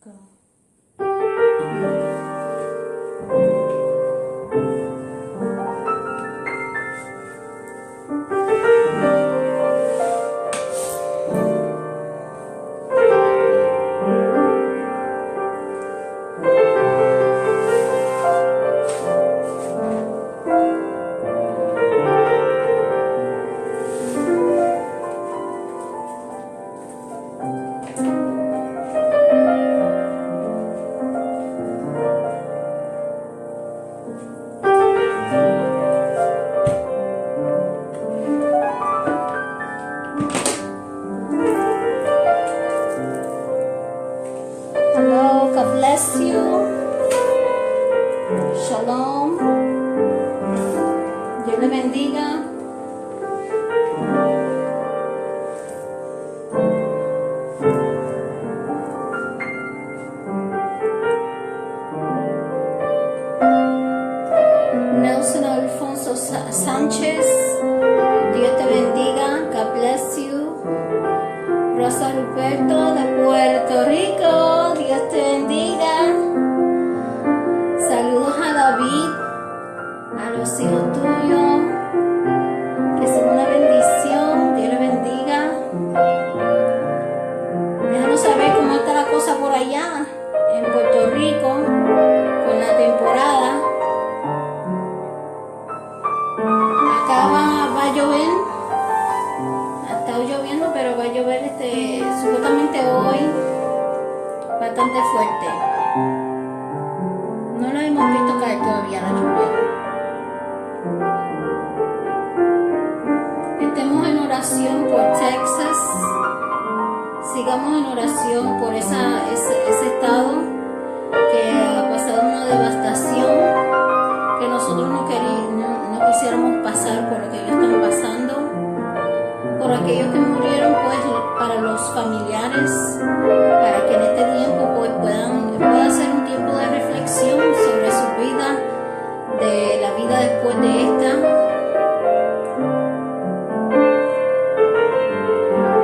Go. Hello, God bless you. Shalom. Dios le bendiga. Nelson Alfonso Sánchez, Dios te bendiga. God bless you. Rosa Ruperto de Puerto Rico, Dios te bendiga. Saludos a David, a los hijos tuyos, que son una bendición. Dios le bendiga. Déjanos saber cómo está la cosa por allá en Puerto Rico con la temporada. Acá va a llover. Ha estado lloviendo, pero va a llover supuestamente hoy bastante fuerte. No lo hemos visto caer todavía la lluvia. Estemos en oración por Texas. Sigamos en oración por ese estado que ha pasado una devastación que nosotros no quisiéramos pasar por lo que ellos están pasando, por aquellos que murieron, pues para los familiares, para que en este tiempo pues pueda ser un tiempo de reflexión sobre su vida, de la vida después de esta,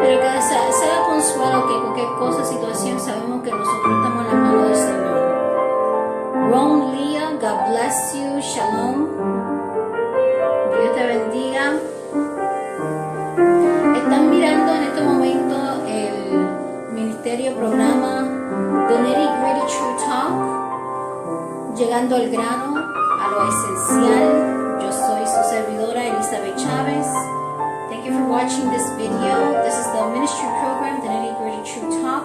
pero que sea consuelo, que cualquier cosa, situación, sabemos que nosotros estamos en la mano del Señor. Ron Leah, God bless you, shalom, Dios te bendiga. Están mirando en este momento el ministerio programa The Nitty Gritty True Talk, llegando al grano, a lo esencial. Yo soy su servidora Elizabeth Chávez. Thank you for watching this video. This is the ministry program, The Nitty Gritty True Talk,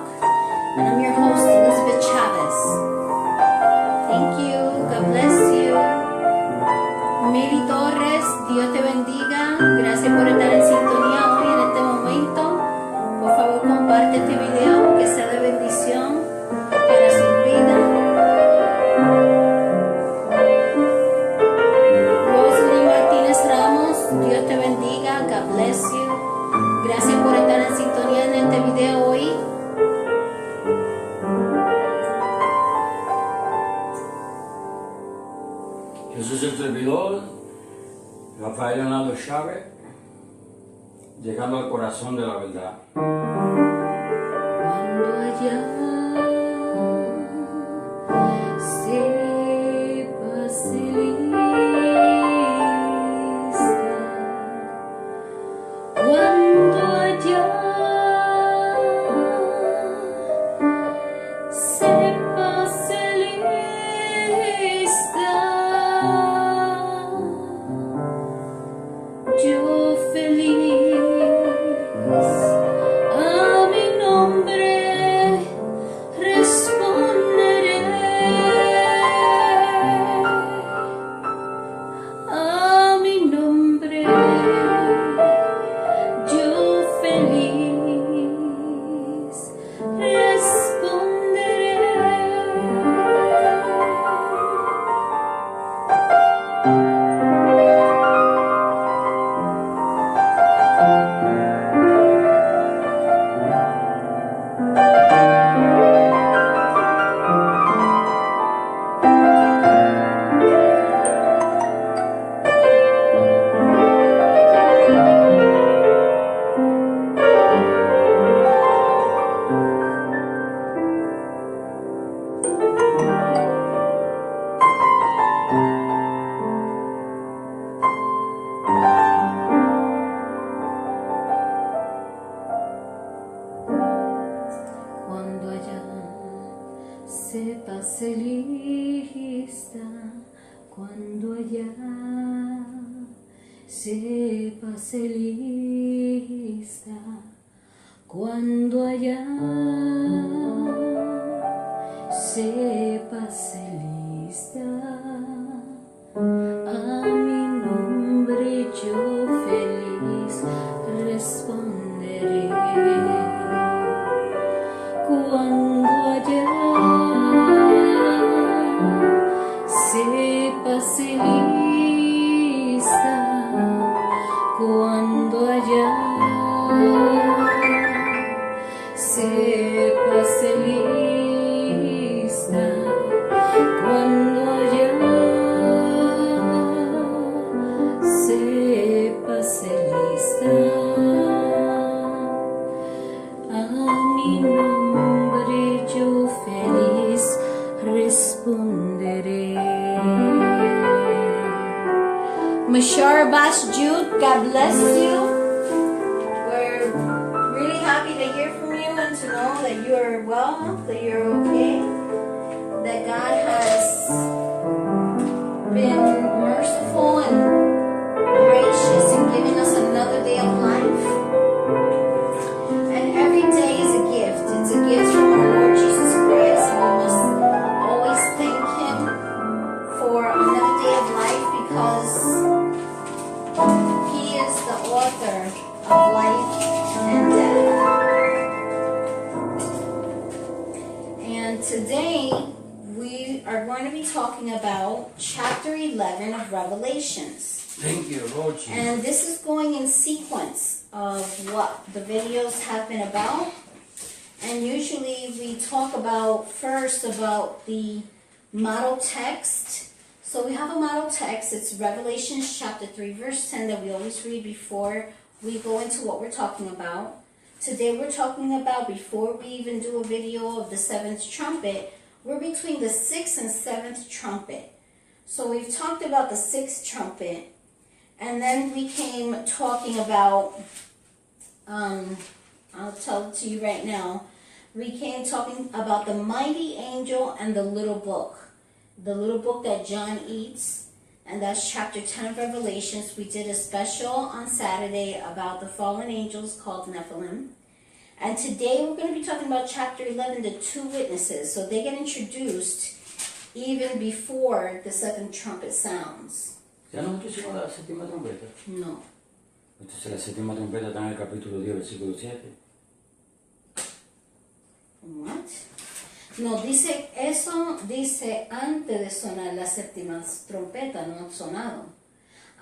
and I'm your host Elizabeth Chávez. Thank you. God bless you. Mary Torres, Dios te bendiga. Gracias por estar en sintonía hoy en este momento. Por favor, comparte este video, que sea de bendición para su vida. Rosalie Martínez Ramos, Dios te bendiga. God bless you. Gracias por estar en sintonía en este video hoy. Jesús el servidor, Rafael Leonardo Chávez, llegando al corazón de la verdad. Cuando allá sepas lista, cuando allá sepas lista, yo feliz a mi nombre Sépase lista cuando allá, sépase lista cuando allá, sépase lista, a mi nombre yo feliz responderé. Cuando allá sépase lista, cuando allá sépase lista, cuando allá sépase lista, a mi nombre yo feliz responderé. Mashar Bash Jude, God bless you. We're really happy to hear from you and to know that you are well, that you're okay, that God has been merciful and gracious in giving us another day of life. And every day is a gift. It's a gift from our Lord Jesus Christ, and we must always thank Him for another day of life because He is the author of life and death. And today we are going to be talking about chapter 11 of Revelations. Thank you, Lord Jesus. And this is going in sequence of what the videos have been about. And usually we talk about first about the model text. So we have a model text. It's Revelations chapter 3 verse 10 that we always read before we go into what we're talking about. Today we're talking about, before we even do a video of the 7th trumpet, we're between the 6th and 7th trumpet. So we've talked about the 6th trumpet. And then we came talking about, I'll tell it to you right now. We came talking about the mighty angel and the little book. The little book that John eats. And that's chapter 10 of Revelations. We did a special on Saturday about the fallen angels called Nephilim. And today we're going to be talking about chapter 11, the two witnesses. So they get introduced even before the 7th trumpet sounds. ¿Ya no hicimos la séptima trompeta? No. Entonces la séptima trompeta está en el capítulo 10, versículo 7. What? No, dice, eso dice antes de sonar la séptima trompeta, no ha sonado.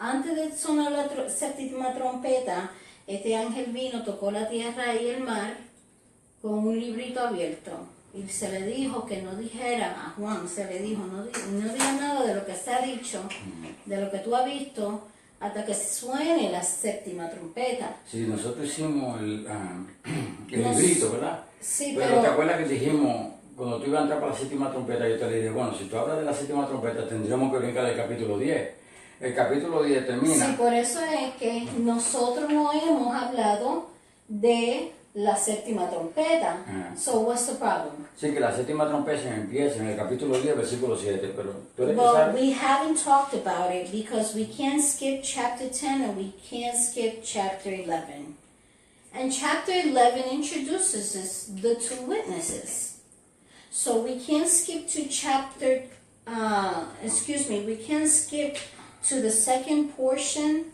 Antes de sonar la séptima trompeta, este ángel vino, tocó la tierra y el mar con un librito abierto. Y se le dijo que no dijera, a Juan se le dijo, no diga nada de lo que se ha dicho, de lo que tú has visto, hasta que suene la séptima trompeta. Sí, nosotros hicimos el librito, ¿verdad? Sí, pero ¿te acuerdas que dijimos, cuando tú ibas a entrar para la séptima trompeta, yo te le dije, bueno, si tú hablas de la séptima trompeta, tendríamos que brincar el capítulo 10. El capítulo 10 termina. Sí, por eso es que nosotros no hemos hablado de la séptima trompeta. So what's the problem? Sí, que la séptima trompeta empieza en el capítulo 10, versículo 7, pero tú eres que Well, sabes. we haven't talked about it because we can't skip chapter 10 and we can't skip chapter 11. And chapter 11 introduces us the two witnesses. So we can't skip to we can't skip to the second portion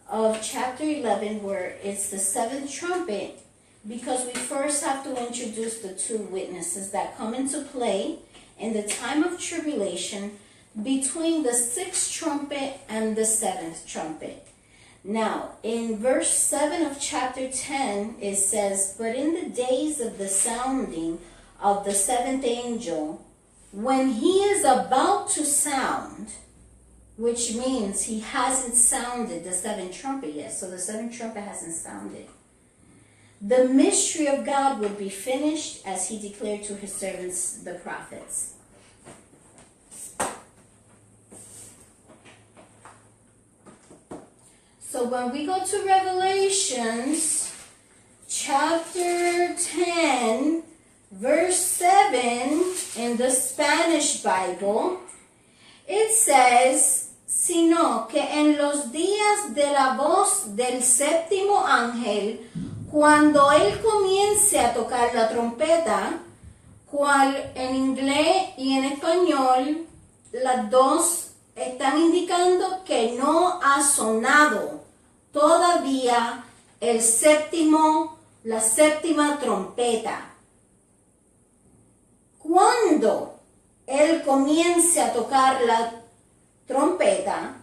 of chapter 11 where it's the 7th trumpet, because we first have to introduce the two witnesses that come into play in the time of tribulation between the 6th trumpet and the 7th trumpet. Now, in verse 7 of chapter 10, it says, "But in the days of the sounding of the 7th angel, when he is about to sound," which means he hasn't sounded the 7th trumpet yet, so the 7th trumpet hasn't sounded, "the mystery of God would be finished, as he declared to his servants, the prophets." So when we go to Revelations chapter 10, verse 7, in the Spanish Bible, it says, sino que en los días de la voz del séptimo ángel, cuando él comience a tocar la trompeta, cual en inglés y en español, las dos están indicando que no ha sonado todavía la séptima trompeta. Cuando él comience a tocar la trompeta,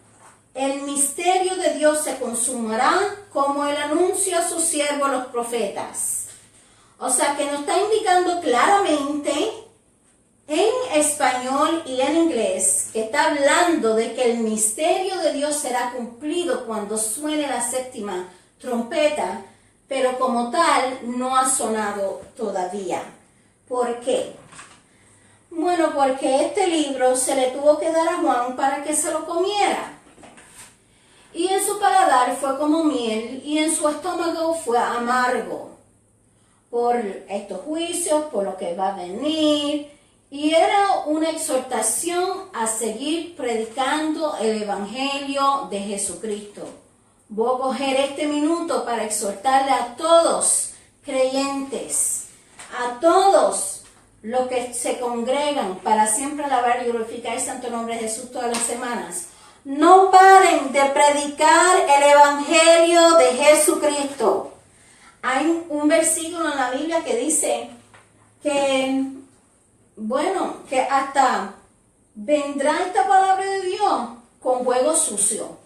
el misterio de Dios se consumará como el anuncio a sus siervos los profetas. O sea que nos está indicando claramente en español y en inglés que está hablando de que el misterio de Dios será cumplido cuando suene la séptima trompeta, pero como tal no ha sonado todavía. ¿Por qué? Bueno, porque este libro se le tuvo que dar a Juan para que se lo comiera. Y en su paladar fue como miel y en su estómago fue amargo por estos juicios, por lo que va a venir. Y era una exhortación a seguir predicando el Evangelio de Jesucristo. Voy a coger este minuto para exhortarle a todos creyentes, a todos los que se congregan para siempre alabar y glorificar el santo nombre de Jesús todas las semanas. No paren de predicar el Evangelio de Jesucristo. Hay un versículo en la Biblia que dice que, bueno, que hasta vendrá esta palabra de Dios con juego sucio.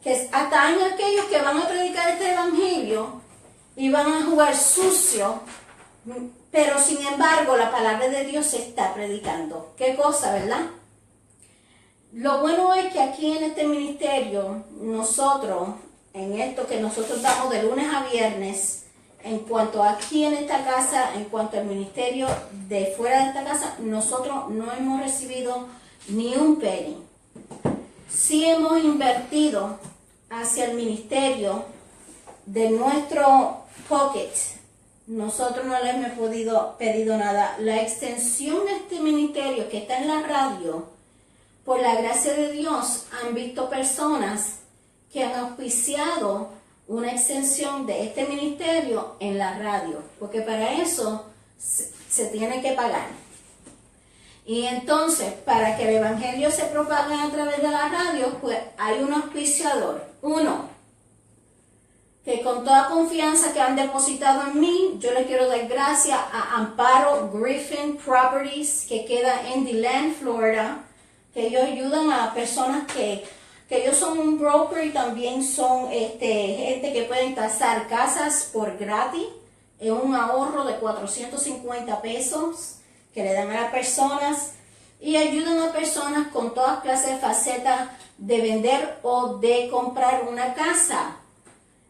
Que hasta hay aquellos que van a predicar este Evangelio y van a jugar sucio, pero sin embargo la palabra de Dios se está predicando. ¿Qué cosa, verdad? Lo bueno es que aquí en este ministerio, nosotros, en esto que nosotros damos de lunes a viernes, en cuanto aquí en esta casa, en cuanto al ministerio de fuera de esta casa, nosotros no hemos recibido ni un penny. Sí hemos invertido hacia el ministerio de nuestro pocket. Nosotros no le hemos pedido nada. La extensión de este ministerio que está en la radio, por la gracia de Dios, han visto personas que han auspiciado una extensión de este ministerio en la radio, porque para eso se tiene que pagar. Y entonces, para que el Evangelio se propague a través de la radio, pues hay un auspiciador. Uno, que con toda confianza que han depositado en mí, yo le quiero dar gracias a Amparo Griffin Properties, que queda en DeLand, Florida, que ellos ayudan a personas que ellos son un broker y también son gente que pueden tasar casas por gratis, en un ahorro de 450 pesos que le dan a las personas, y ayudan a personas con todas clases de facetas de vender o de comprar una casa.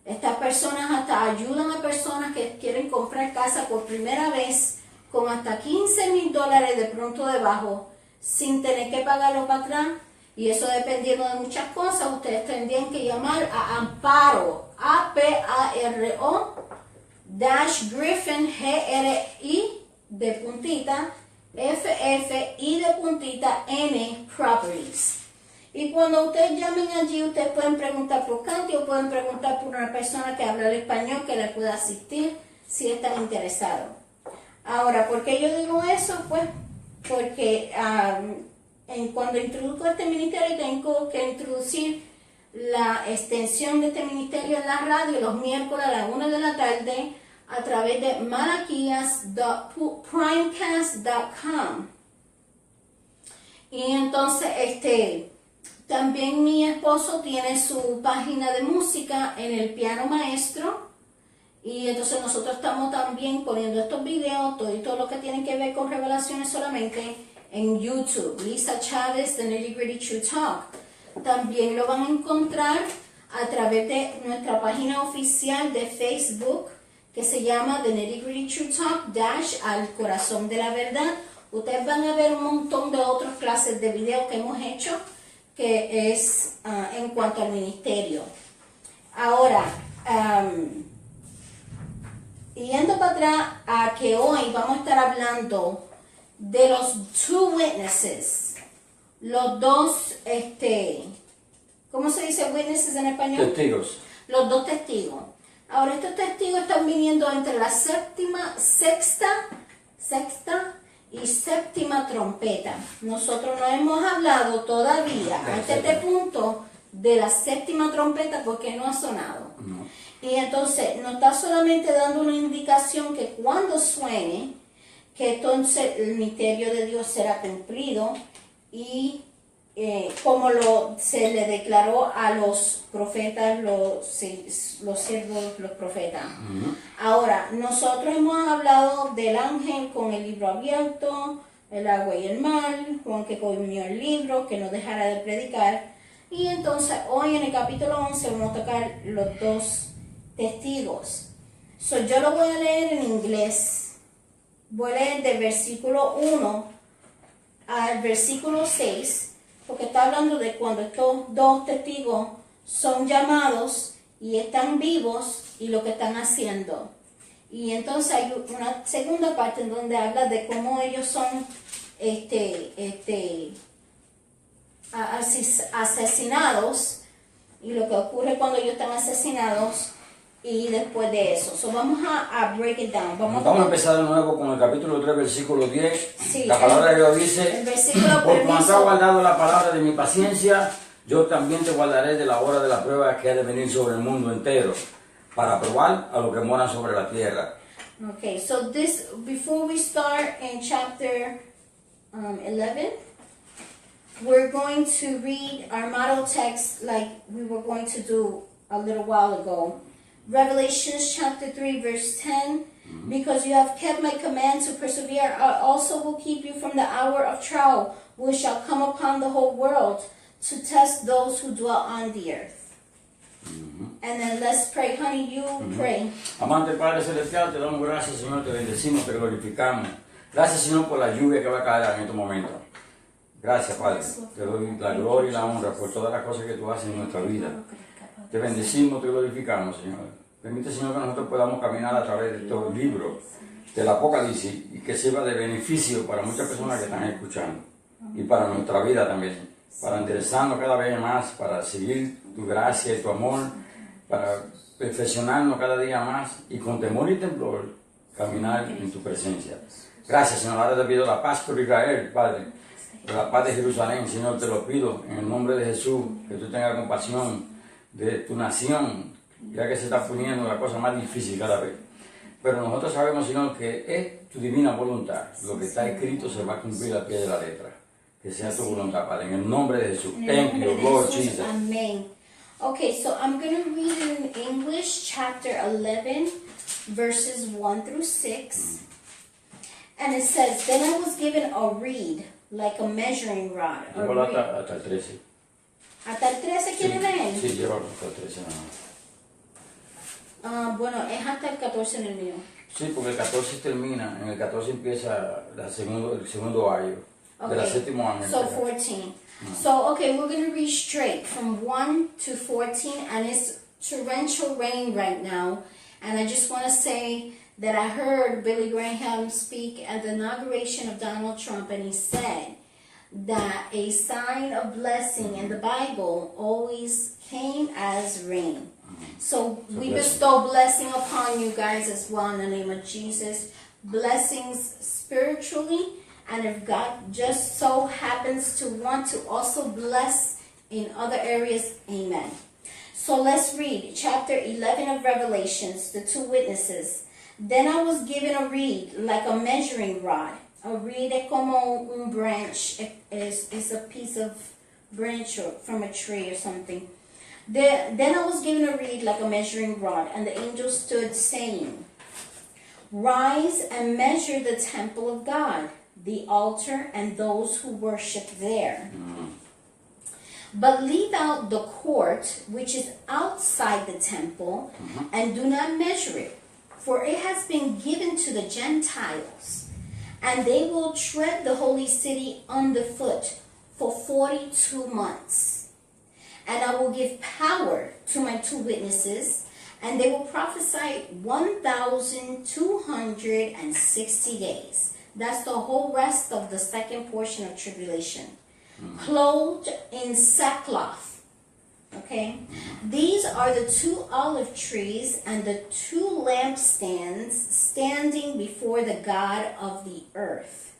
Estas personas hasta ayudan a personas que quieren comprar casa por primera vez con hasta $15,000 de pronto debajo, sin tener que pagarlo para atrás. Y eso dependiendo de muchas cosas, ustedes tendrían que llamar a Amparo, A-P-A-R-O, Griffin, G-R-I, de puntita, F-F-I de puntita, N, Properties. Y cuando ustedes llamen allí, ustedes pueden preguntar por Canty o pueden preguntar por una persona que habla el español que les pueda asistir si están interesados. Ahora, ¿por qué yo digo eso? Pues porque cuando introduzco este ministerio tengo que introducir la extensión de este ministerio en la radio los miércoles a las 1 de la tarde a través de malaquias.primecast.com. Y entonces también mi esposo tiene su página de música en el Piano Maestro, y entonces nosotros estamos también poniendo estos videos, todo lo que tiene que ver con revelaciones solamente en YouTube, Lisa Chávez, The Nitty Gritty True Talk. También lo van a encontrar a través de nuestra página oficial de Facebook, que se llama The Nitty Gritty True Talk - al corazón de la verdad. Ustedes van a ver un montón de otras clases de videos que hemos hecho, que es en cuanto al ministerio. Ahora, yendo para atrás a que hoy vamos a estar hablando de los two witnesses, los dos, ¿cómo se dice witnesses en español? Testigos. Los dos testigos. Ahora, estos testigos están viniendo entre la sexta y séptima trompeta. Nosotros no hemos hablado todavía hasta este punto de la séptima trompeta porque no ha sonado. No. Y entonces nos está solamente dando una indicación que cuando suene, que entonces el misterio de Dios será cumplido y como se le declaró a los profetas, los siervos, los profetas. Ahora, nosotros hemos hablado del ángel con el libro abierto, el agua y el mar, Juan que comió el libro, que no dejara de predicar. Y entonces hoy en el capítulo 11 vamos a tocar los dos testigos. Yo lo voy a leer en inglés. Voy a leer del versículo 1 al versículo 6, porque está hablando de cuando estos dos testigos son llamados y están vivos y lo que están haciendo. Y entonces hay una segunda parte en donde habla de cómo ellos son asesinados y lo que ocurre cuando ellos están asesinados y después de eso. Vamos a break it down. Vamos a empezar de nuevo con el capítulo 3, versículo 10. Sí, la palabra de Dios dice, el versículo por cuanto has guardado la palabra de mi paciencia, yo también te guardaré de la hora de la prueba que ha de venir sobre el mundo entero, para probar a los que moran sobre la tierra. Okay, so before we start in chapter 11, we're going to read our model text like we were going to do a little while ago. Revelations chapter 3 verse 10, because you have kept my command to persevere, I also will keep you from the hour of trial, which shall come upon the whole world, to test those who dwell on the earth. And then let's pray. Honey, you pray. Amante Padre Celestial, te damos gracias, Señor, te bendecimos, te glorificamos. Gracias, Señor, por la lluvia que va a caer en estos momentos. Gracias, Padre. Te doy la gloria y la honra por todas las cosas que tú haces en nuestra vida. Te bendecimos, te glorificamos, Señor. Permite, Señor, que nosotros podamos caminar a través de estos libros del Apocalipsis y que sirva de beneficio para muchas personas que están escuchando y para nuestra vida también, para interesarnos cada vez más, para seguir tu gracia y tu amor, para perfeccionarnos cada día más y con temor y temblor caminar en tu presencia. Gracias, Señor. Ahora te pido la paz por Israel, Padre, por la paz de Jerusalén, Señor, te lo pido en el nombre de Jesús, que tú tengas compasión de tu nación, ya que se está poniendo la cosa más difícil cada vez. Pero nosotros sabemos, Señor, que es tu divina voluntad. Lo que está escrito se va a cumplir al pie de la letra. Que sea tu voluntad, Padre, en el nombre de Jesús. Thank you, Lord Jesus. Amen. Okay, so I'm going to read in English chapter 11, verses 1 through 6. And it says, then I was given a reed, like a measuring rod. Llévalo hasta el 13. ¿Hasta el 13 quiere leer? Sí, llévalo hasta el 13 nada más. Bueno, es hasta el 14 en el mío. Sí, porque el 14 termina, en el 14 empieza el segundo año. De la séptima año. So 14. So, okay, we're going to read straight from 1 to 14, and it's torrential rain right now. And I just want to say that I heard Billy Graham speak at the inauguration of Donald Trump, and he said that a sign of blessing in the Bible always came as rain. So we bestow blessing upon you guys as well in the name of Jesus. Blessings spiritually. And if God just so happens to want to also bless in other areas, amen. So let's read chapter 11 of Revelations, the two witnesses. Then I was given a reed like a measuring rod. A reed es como un branch, is a piece of branch or from a tree or something. Then I was given a reed like a measuring rod, and the angel stood saying, rise and measure the temple of God, the altar, and those who worship there. But leave out the court, which is outside the temple, and do not measure it, for it has been given to the Gentiles, and they will tread the holy city underfoot for 42 months. And I will give power to my two witnesses, and they will prophesy 1,260 days. That's the whole rest of the second portion of tribulation. Clothed in sackcloth. Okay? These are the 2 olive trees and the 2 lampstands standing before the God of the earth.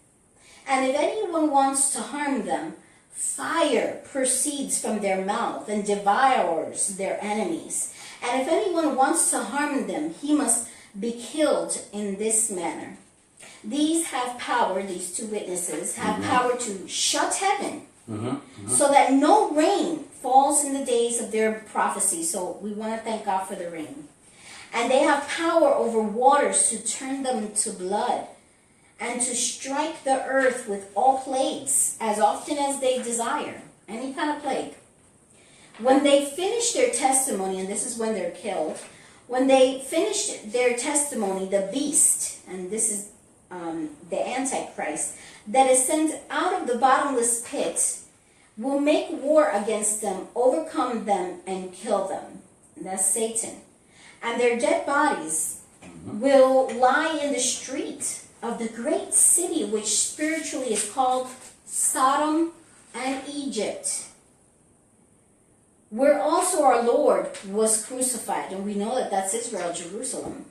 And if anyone wants to harm them, fire proceeds from their mouth and devours their enemies. And if anyone wants to harm them, he must be killed in this manner. These have power, these 2 witnesses, have power to shut heaven so that no rain falls in the days of their prophecy. So we want to thank God for the rain. And they have power over waters to turn them to blood and to strike the earth with all plagues as often as they desire. Any kind of plague. When they finish their testimony, and this is when they're killed, when they finish their testimony, the beast, and this is the Antichrist, that is sent out of the bottomless pit, will make war against them, overcome them, and kill them. And that's Satan. And their dead bodies will lie in the street of the great city, which spiritually is called Sodom and Egypt, where also our Lord was crucified. And we know that that's Israel, Jerusalem.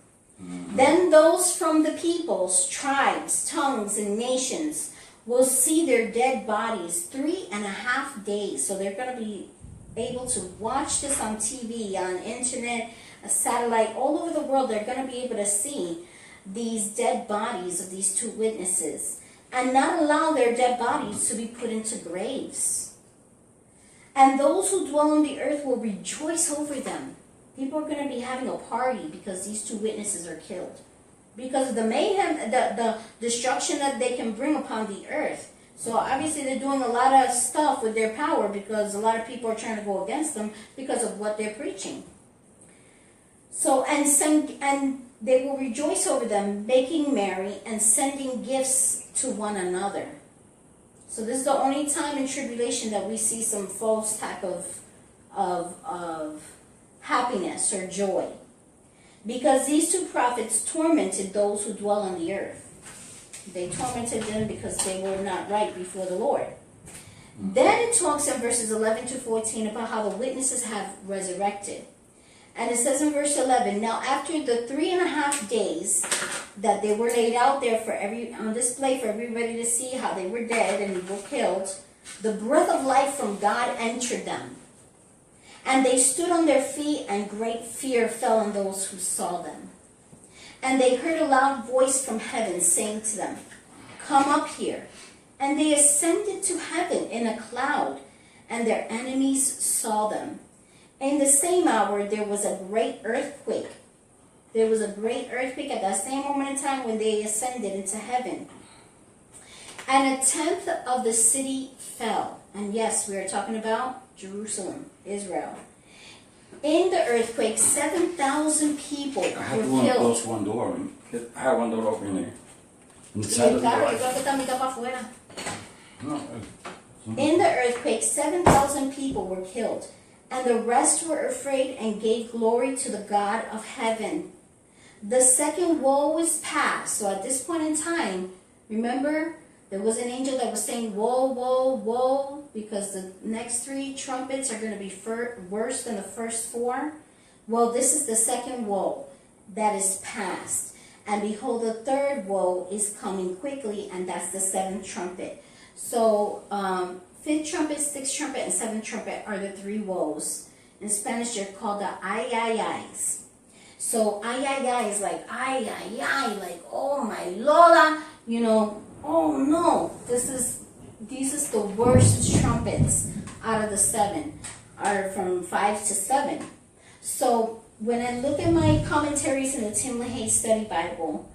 Then those from the peoples, tribes, tongues, and nations will see their dead bodies 3.5 days. So they're going to be able to watch this on TV, on internet, a satellite, all over the world. They're going to be able to see these dead bodies of these 2 witnesses and not allow their dead bodies to be put into graves. And those who dwell on the earth will rejoice over them. People are going to be having a party because these 2 witnesses are killed. Because of the mayhem, the destruction that they can bring upon the earth. So obviously they're doing a lot of stuff with their power because a lot of people are trying to go against them because of what they're preaching. So, and they will rejoice over them, making merry and sending gifts to one another. So this is the only time in tribulation that we see some false type of happiness or joy. Because these 2 prophets tormented those who dwell on the earth. They tormented them because they were not right before the Lord. Then it talks in verses 11 to 14 about how the witnesses have resurrected. And it says in verse 11, now after the 3.5 days that they were laid out there on display for everybody to see how they were dead and were killed, the breath of life from God entered them. And they stood on their feet, and great fear fell on those who saw them. And they heard a loud voice from heaven saying to them, come up here. And they ascended to heaven in a cloud, and their enemies saw them. In the same hour, there was a great earthquake. There was a great earthquake at that same moment in time when they ascended into heaven. And 1/10 of the city fell. And yes, we are talking about Jerusalem, Israel. In the earthquake, 7,000 people were killed. I have to close one door. I have one door open there. In the earthquake, 7,000 people were killed. And the rest were afraid and gave glory to the God of heaven. The second woe is past. So at this point in time, remember, there was an angel that was saying, woe, woe, woe, because the next 3 trumpets are going to be worse than the first 4. Well, this is the second woe that is past. And behold, the third woe is coming quickly, and that's the 7th trumpet. So, 5th trumpet, 6th trumpet, and 7th trumpet are the 3 woes. In Spanish, they're called the ay, ay, ayes. So, ay, ay, ay is like, ay, ay, ay, like, oh my Lola, you know, oh no, these is the worst trumpets out of the 7, are from 5 to 7. So, when I look at my commentaries in the Tim LaHaye Study Bible,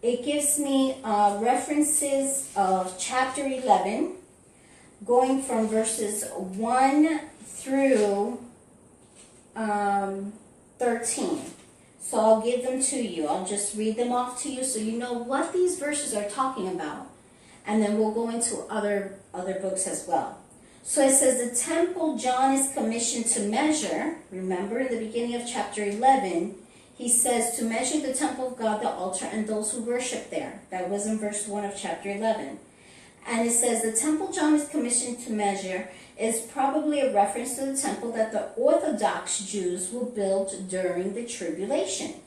it gives me references of chapter 11, going from verses 1 through 13. So I'll give them to you. I'll just read them off to you so you know what these verses are talking about. And then we'll go into other books as well. So it says the temple John is commissioned to measure. Remember in the beginning of chapter 11, he says to measure the temple of God, the altar, and those who worship there. That was in verse 1 of chapter 11. And it says the temple John is commissioned to measure is probably a reference to the temple that the Orthodox Jews will build during the tribulation.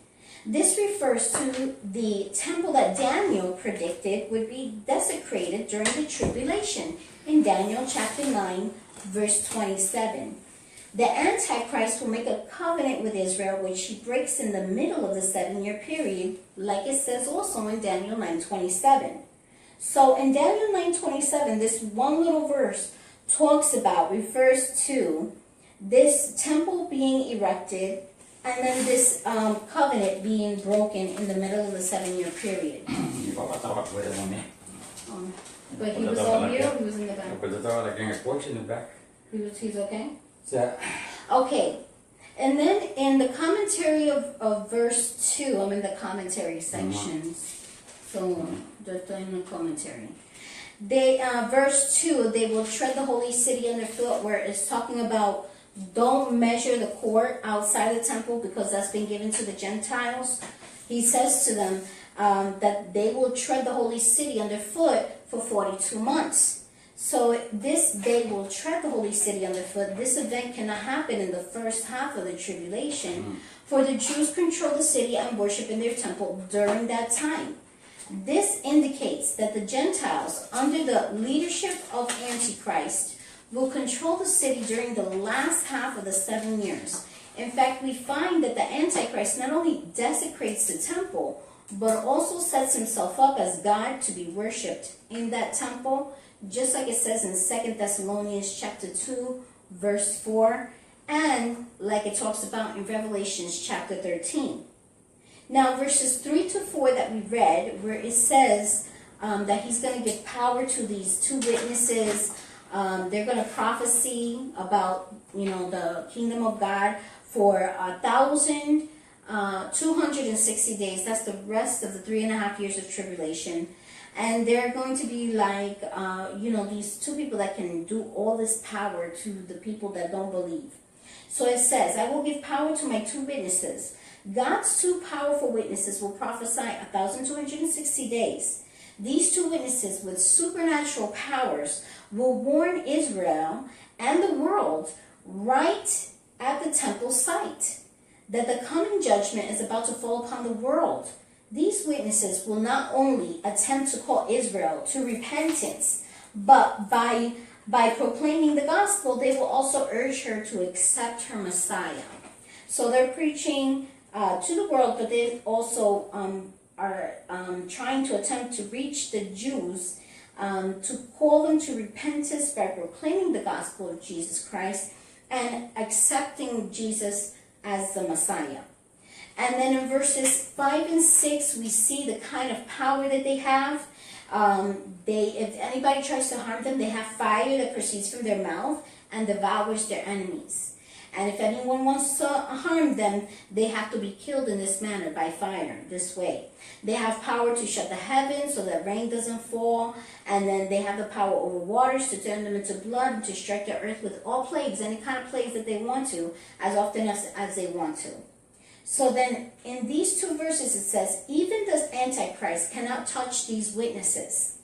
This refers to the temple that Daniel predicted would be desecrated during the tribulation in Daniel chapter 9, verse 27. The Antichrist will make a covenant with Israel, which he breaks in the middle of the 7-year period, like it says also in Daniel 9:27. So in Daniel 9:27, this one little verse refers to this temple being erected and then this covenant being broken in the middle of the 7-year period. But he was all here, or he was in the back? He's okay? Yeah. Okay, and then in the commentary of verse 2, I'm in the commentary sections, so just in the commentary. Verse 2, they will tread the holy city underfoot, where it's talking about don't measure the court outside the temple because that's been given to the Gentiles. He says to them that they will tread the holy city underfoot for 42 months. So they will tread the holy city underfoot. This event cannot happen in the first half of the tribulation, for the Jews control the city and worship in their temple during that time. This indicates that the Gentiles, under the leadership of Antichrist, will control the city during the last half of the 7 years. In fact, we find that the Antichrist not only desecrates the temple, but also sets himself up as God to be worshipped in that temple, just like it says in 2 Thessalonians chapter 2, verse 4, and like it talks about in Revelations chapter 13. Now, verses 3 to 4 that we read, where it says that he's going to give power to these 2 witnesses. They're going to prophesy about, the kingdom of God for 1,260 days. That's the rest of the 3.5 years of tribulation. And they're going to be like, these 2 people that can do all this power to the people that don't believe. So it says, I will give power to my 2 witnesses. God's 2 powerful witnesses will prophesy 1,260 days. These 2 witnesses with supernatural powers will warn Israel and the world right at the temple site that the coming judgment is about to fall upon the world. These witnesses will not only attempt to call Israel to repentance, but by proclaiming the gospel, they will also urge her to accept her Messiah. So they're preaching to the world, but they also are trying to attempt to reach the Jews, to call them to repentance by proclaiming the gospel of Jesus Christ and accepting Jesus as the Messiah. And then in verses 5 and 6, we see the kind of power that they have. If anybody tries to harm them, they have fire that proceeds from their mouth and devours their enemies. And if anyone wants to harm them, they have to be killed in this manner, by fire, this way. They have power to shut the heavens so that rain doesn't fall. And then they have the power over waters to turn them into blood and to strike the earth with all plagues, any kind of plagues that they want to, as often as they want to. So then, in these 2 verses, it says, even the Antichrist cannot touch these witnesses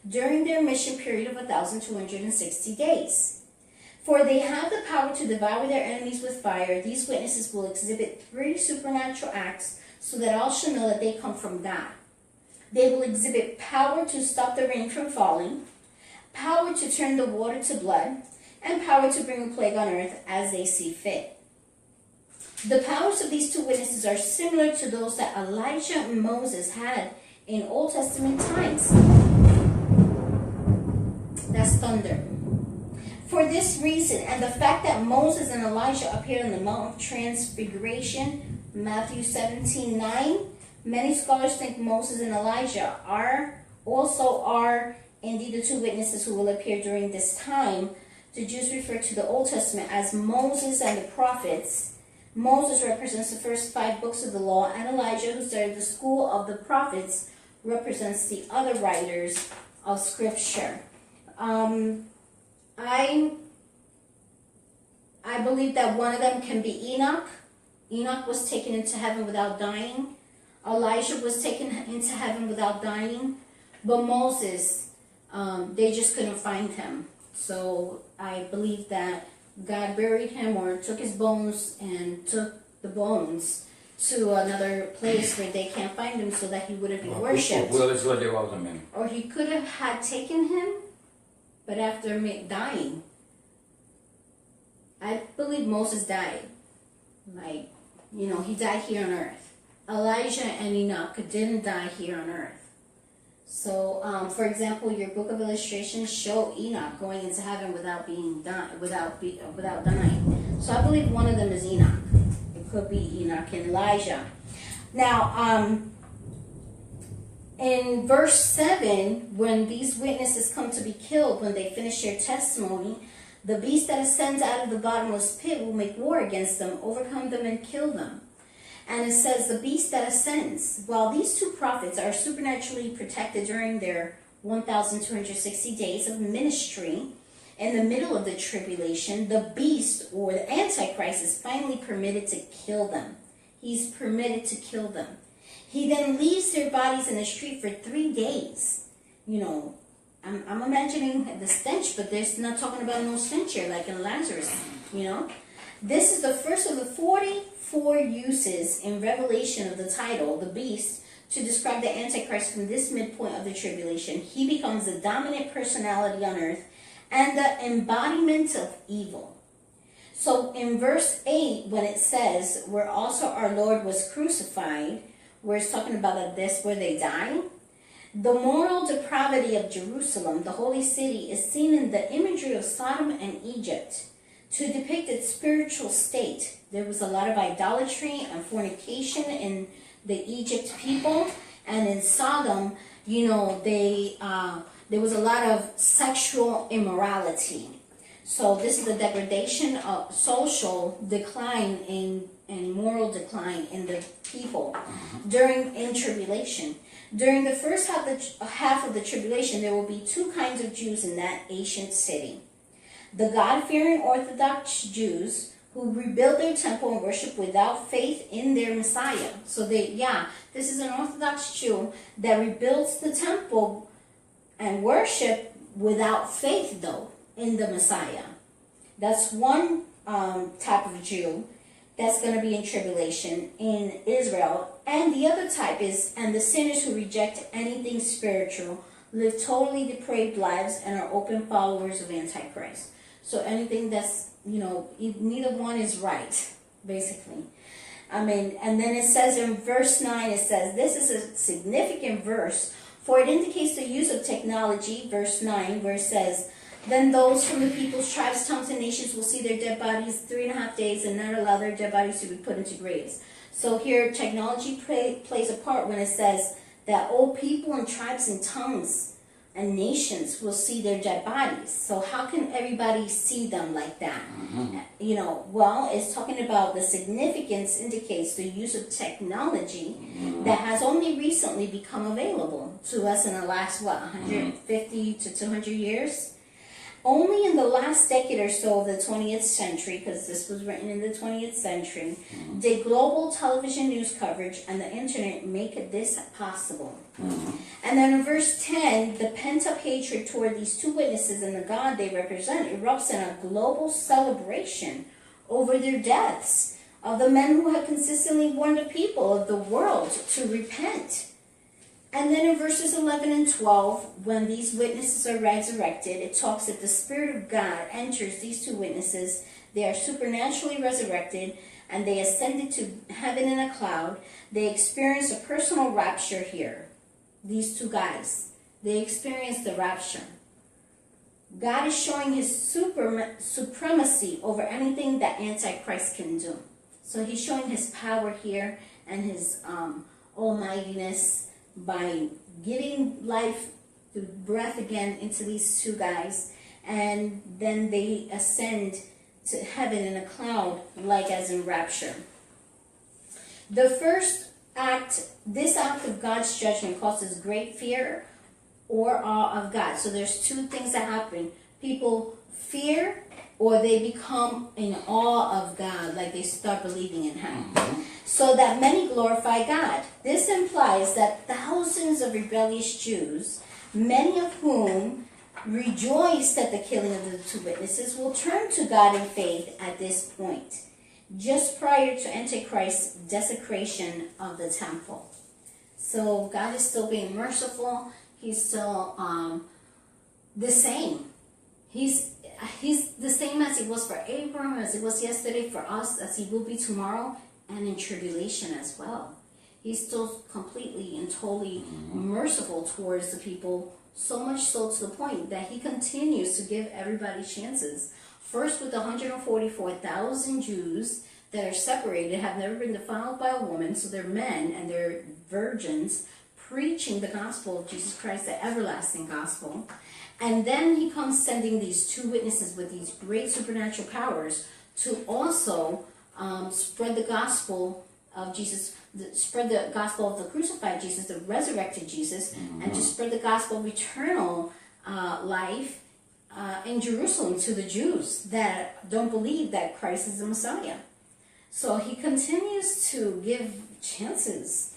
during their mission period of 1,260 days. For they have the power to devour their enemies with fire. These witnesses will exhibit 3 supernatural acts so that all shall know that they come from God. They will exhibit power to stop the rain from falling, power to turn the water to blood, and power to bring a plague on earth as they see fit. The powers of these 2 witnesses are similar to those that Elijah and Moses had in Old Testament times. That's thunder. For this reason, and the fact that Moses and Elijah appeared on the Mount of Transfiguration, Matthew 17:9, many scholars think Moses and Elijah are indeed the 2 witnesses who will appear during this time. The Jews refer to the Old Testament as Moses and the prophets. Moses represents the first 5 books of the law, and Elijah, who started the school of the prophets, represents the other writers of Scripture. I believe that one of them can be Enoch, Enoch was taken into heaven without dying. Elijah was taken into heaven without dying. But Moses, they just couldn't find him. So I believe that God buried him or took his bones and took the bones to another place where they can't find him so that he wouldn't be worshipped. Or he could have had taken him, but after dying. I believe Moses died. Like, he died here on earth. Elijah and Enoch didn't die here on earth. So, for example, your book of illustrations show Enoch going into heaven without dying. So I believe one of them is Enoch. It could be Enoch and Elijah. Now, in verse 7, when these witnesses come to be killed, when they finish their testimony, the beast that ascends out of the bottomless pit will make war against them, overcome them, and kill them. And it says the beast that ascends. While these two prophets are supernaturally protected during their 1,260 days of ministry, in the middle of the tribulation, the beast or the Antichrist is finally permitted to kill them. He's permitted to kill them. He then leaves their bodies in the street for 3 days. I'm imagining the stench, but there's not talking about no stench here, like in Lazarus, This is the first of the 44 uses in Revelation of the title, the beast, to describe the Antichrist from this midpoint of the tribulation. He becomes the dominant personality on earth and the embodiment of evil. So in verse 8, when it says, where also our Lord was crucified, where it's talking about that this where they die, the moral depravity of Jerusalem, the holy city, is seen in the imagery of Sodom and Egypt. To depict its spiritual state, there was a lot of idolatry and fornication in the Egypt people, and in Sodom, there was a lot of sexual immorality. So this is the degradation of social decline and moral decline in the people in tribulation. During the first half of the tribulation, there will be two kinds of Jews in that ancient city. The God-fearing Orthodox Jews who rebuild their temple and worship without faith in their Messiah. So this is an Orthodox Jew that rebuilds the temple and worship without faith, though, in the Messiah. That's one type of Jew that's going to be in tribulation in Israel. And the other type is, and the sinners who reject anything spiritual, live totally depraved lives, and are open followers of Antichrist. So anything that's, neither one is right, basically. And then it says in verse 9, it says, this is a significant verse, for it indicates the use of technology, verse 9, where it says, then those from the peoples, tribes, tongues, and nations will see their dead bodies 3.5 days and not allow their dead bodies to be put into graves. So here, technology plays a part when it says that all people and tribes and tongues and nations will see their dead bodies. So how can everybody see them like that? Well, it's talking about the significance indicates the use of technology that has only recently become available to us in the last, 150 to 200 years? Only in the last decade or so of the 20th century, because this was written in the 20th century, did global television news coverage and the internet make this possible. And then in verse 10, the pent-up hatred toward these two witnesses and the God they represent erupts in a global celebration over their deaths of the men who had consistently warned the people of the world to repent. And then in verses 11 and 12, when these witnesses are resurrected, it talks that the Spirit of God enters these two witnesses. They are supernaturally resurrected, and they ascended to heaven in a cloud. They experience a personal rapture here. These two guys, they experience the rapture. God is showing his supremacy over anything that Antichrist can do. So he's showing his power here and his almightiness by giving life through breath again into these two guys, and then they ascend to heaven in a cloud, like as in rapture. The first act, this act of God's judgment causes great fear or awe of God. So there's two things that happen people fear or they become in awe of God, like they start believing in Him. So that many glorify God. This implies that thousands of rebellious Jews, many of whom rejoiced at the killing of the two witnesses, will turn to God in faith at this point, just prior to Antichrist's desecration of the temple. So God is still being merciful. He's still the same. He's the same as He was for Abraham, as He was yesterday for us, as He will be tomorrow, and in tribulation as well. He's still completely and totally merciful towards the people, so much so to the point that He continues to give everybody chances. First with the 144,000 Jews that are separated, have never been defiled by a woman, so they're men and they're virgins, preaching the gospel of Jesus Christ, the everlasting gospel. And then He comes sending these two witnesses with these great supernatural powers to also spread the gospel of Jesus, spread the gospel of the crucified Jesus, the resurrected Jesus, and to spread the gospel of eternal life in Jerusalem to the Jews that don't believe that Christ is the Messiah. So He continues to give chances.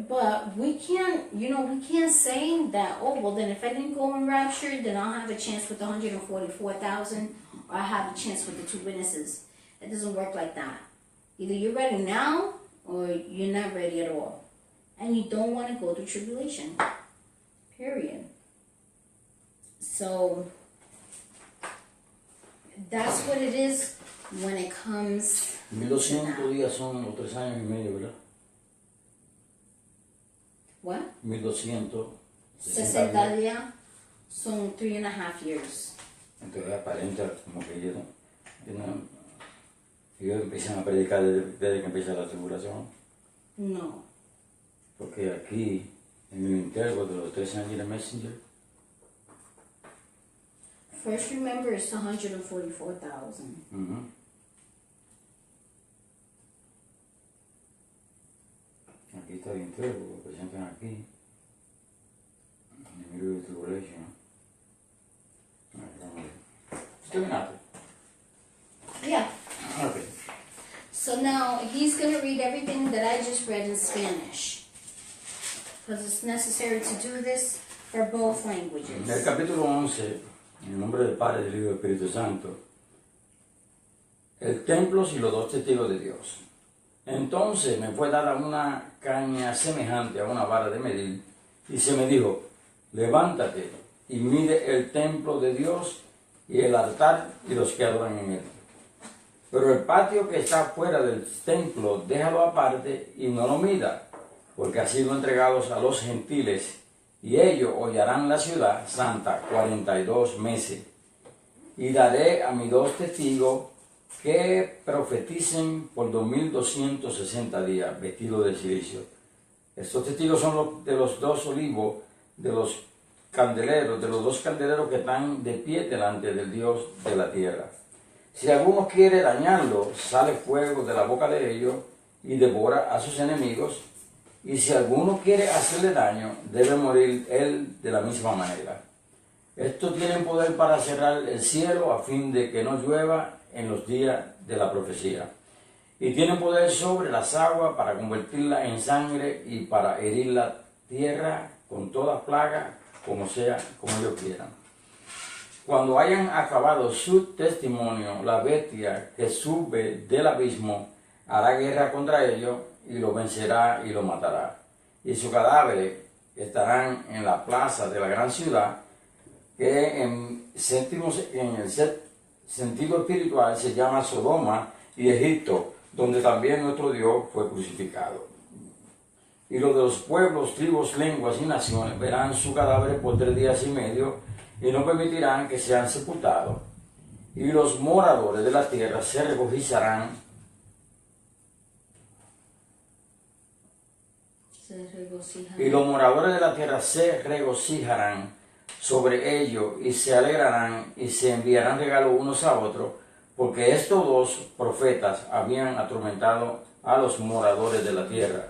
But we can't, we can't say that, oh, well, then if I didn't go in rapture, then I'll have a chance with the 144,000, or I have a chance with the two witnesses. It doesn't work like that. Either you're ready now, or you're not ready at all. And you don't want to go through tribulation. Period. So, that's what it is when it comes... 1200 días son los 3 años y medio, ¿verdad? What? 1260 días son 3.5 years. Entonces aparenta como que ellos empiezan a predicar desde que empieza la tribulación. No. Porque aquí, en el intervalo de los 3 años de Messenger, first remember it's 144,000. Aquí está el intervalo, lo presentan aquí. En el tribulation. Terminaste. Yeah. Okay. So now he's going to read everything that I just read in Spanish. Because it's necessary to do this for both languages. En el capítulo 11, en el nombre del Padre, del Hijo y del Espíritu Santo, el templo y los 2 testigos de Dios. Entonces me fue dada una caña semejante a una vara de medir, y se me dijo, levántate y mide el templo de Dios y el altar y los que adoran en él. Pero el patio que está fuera del templo, déjalo aparte y no lo mida, porque ha sido entregados a los gentiles, y ellos hollarán la ciudad santa 42 meses. Y daré a mis 2 testigos que profeticen por 2260 días, vestidos de silicio. Estos testigos son de los 2 olivos, de los candeleros, de los 2 candeleros que están de pie delante del Dios de la tierra. Si alguno quiere dañarlo, sale fuego de la boca de ellos y devora a sus enemigos. Y si alguno quiere hacerle daño, debe morir él de la misma manera. Estos tienen poder para cerrar el cielo a fin de que no llueva en los días de la profecía. Y tienen poder sobre las aguas para convertirlas en sangre y para herir la tierra con toda plaga, como ellos quieran. Cuando hayan acabado su testimonio, la bestia que sube del abismo hará guerra contra ellos y lo vencerá y lo matará. Y sus cadáveres estarán en la plaza de la gran ciudad, que en el sentido espiritual se llama Sodoma y Egipto, donde también nuestro Dios fue crucificado. Y los de los pueblos, tribus, lenguas y naciones verán su cadáver por 3 días y medio y no permitirán que sean sepultados. Y los moradores de la tierra se regocijarán. Y los moradores de la tierra se regocijarán sobre ellos y se alegrarán y se enviarán regalos unos a otros, porque estos 2 profetas habían atormentado a los moradores de la tierra.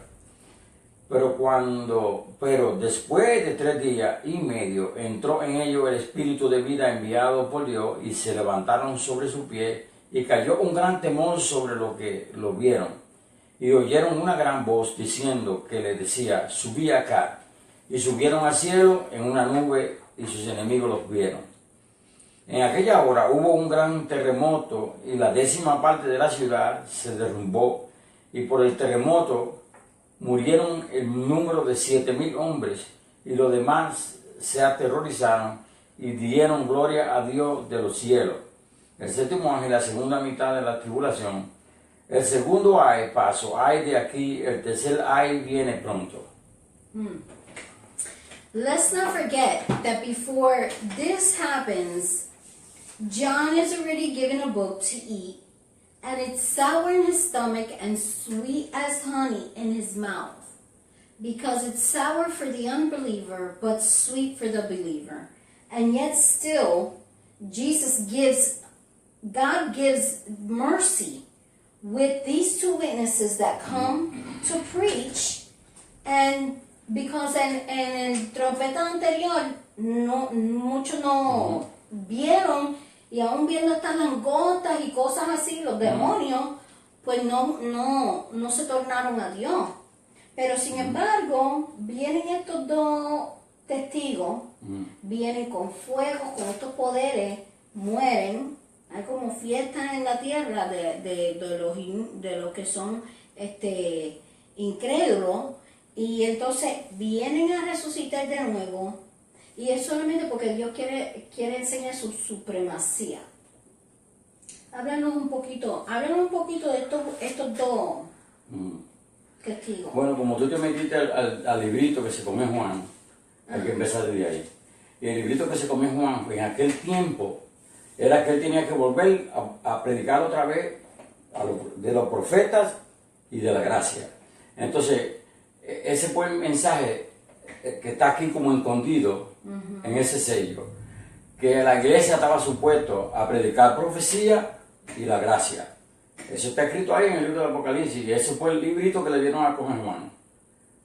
Pero después de 3 días y medio entró en ellos el espíritu de vida enviado por Dios y se levantaron sobre su pie y cayó un gran temor sobre los que lo vieron. Y oyeron una gran voz diciendo que les decía, subí acá. Y subieron al cielo en una nube y sus enemigos los vieron. En aquella hora hubo un gran terremoto y la 10ª parte de la ciudad se derrumbó y por el terremoto murieron el número de 7,000 hombres y los demás se aterrorizaron y dieron gloria a Dios de los cielos. El 7º ángel, la segunda mitad de la tribulación. El segundo ay pasó, ay de aquí, el tercer ay viene pronto. Let's not forget that before this happens, John is already given a book to eat, and it's sour in his stomach and sweet as honey in his mouth, because it's sour for the unbeliever, but sweet for the believer. And yet still, God gives mercy with these 2 witnesses that come to preach, and because en el trompeta anterior muchos no vieron, y aún viendo estas langostas y cosas así, los demonios, pues no se tornaron a Dios. Pero sin embargo, vienen estos 2 testigos, vienen con fuego, con estos poderes, mueren. Hay como fiestas en la tierra de los que son incrédulos, y entonces vienen a resucitar de nuevo, y es solamente porque Dios quiere enseñar su supremacía. Háblanos un poquito de estos 2 testigos. Bueno, como tú te metiste al librito que se comió Juan, hay que empezar desde ahí. Y el librito que se comió Juan, en aquel tiempo, era que él tenía que volver a predicar otra vez de los profetas y de la gracia. Entonces, ese fue el mensaje que está aquí como escondido en ese sello, que la iglesia estaba supuesto a predicar profecía y la gracia. Eso está escrito ahí en el libro del Apocalipsis, y ese fue el librito que le dieron a coger Juan.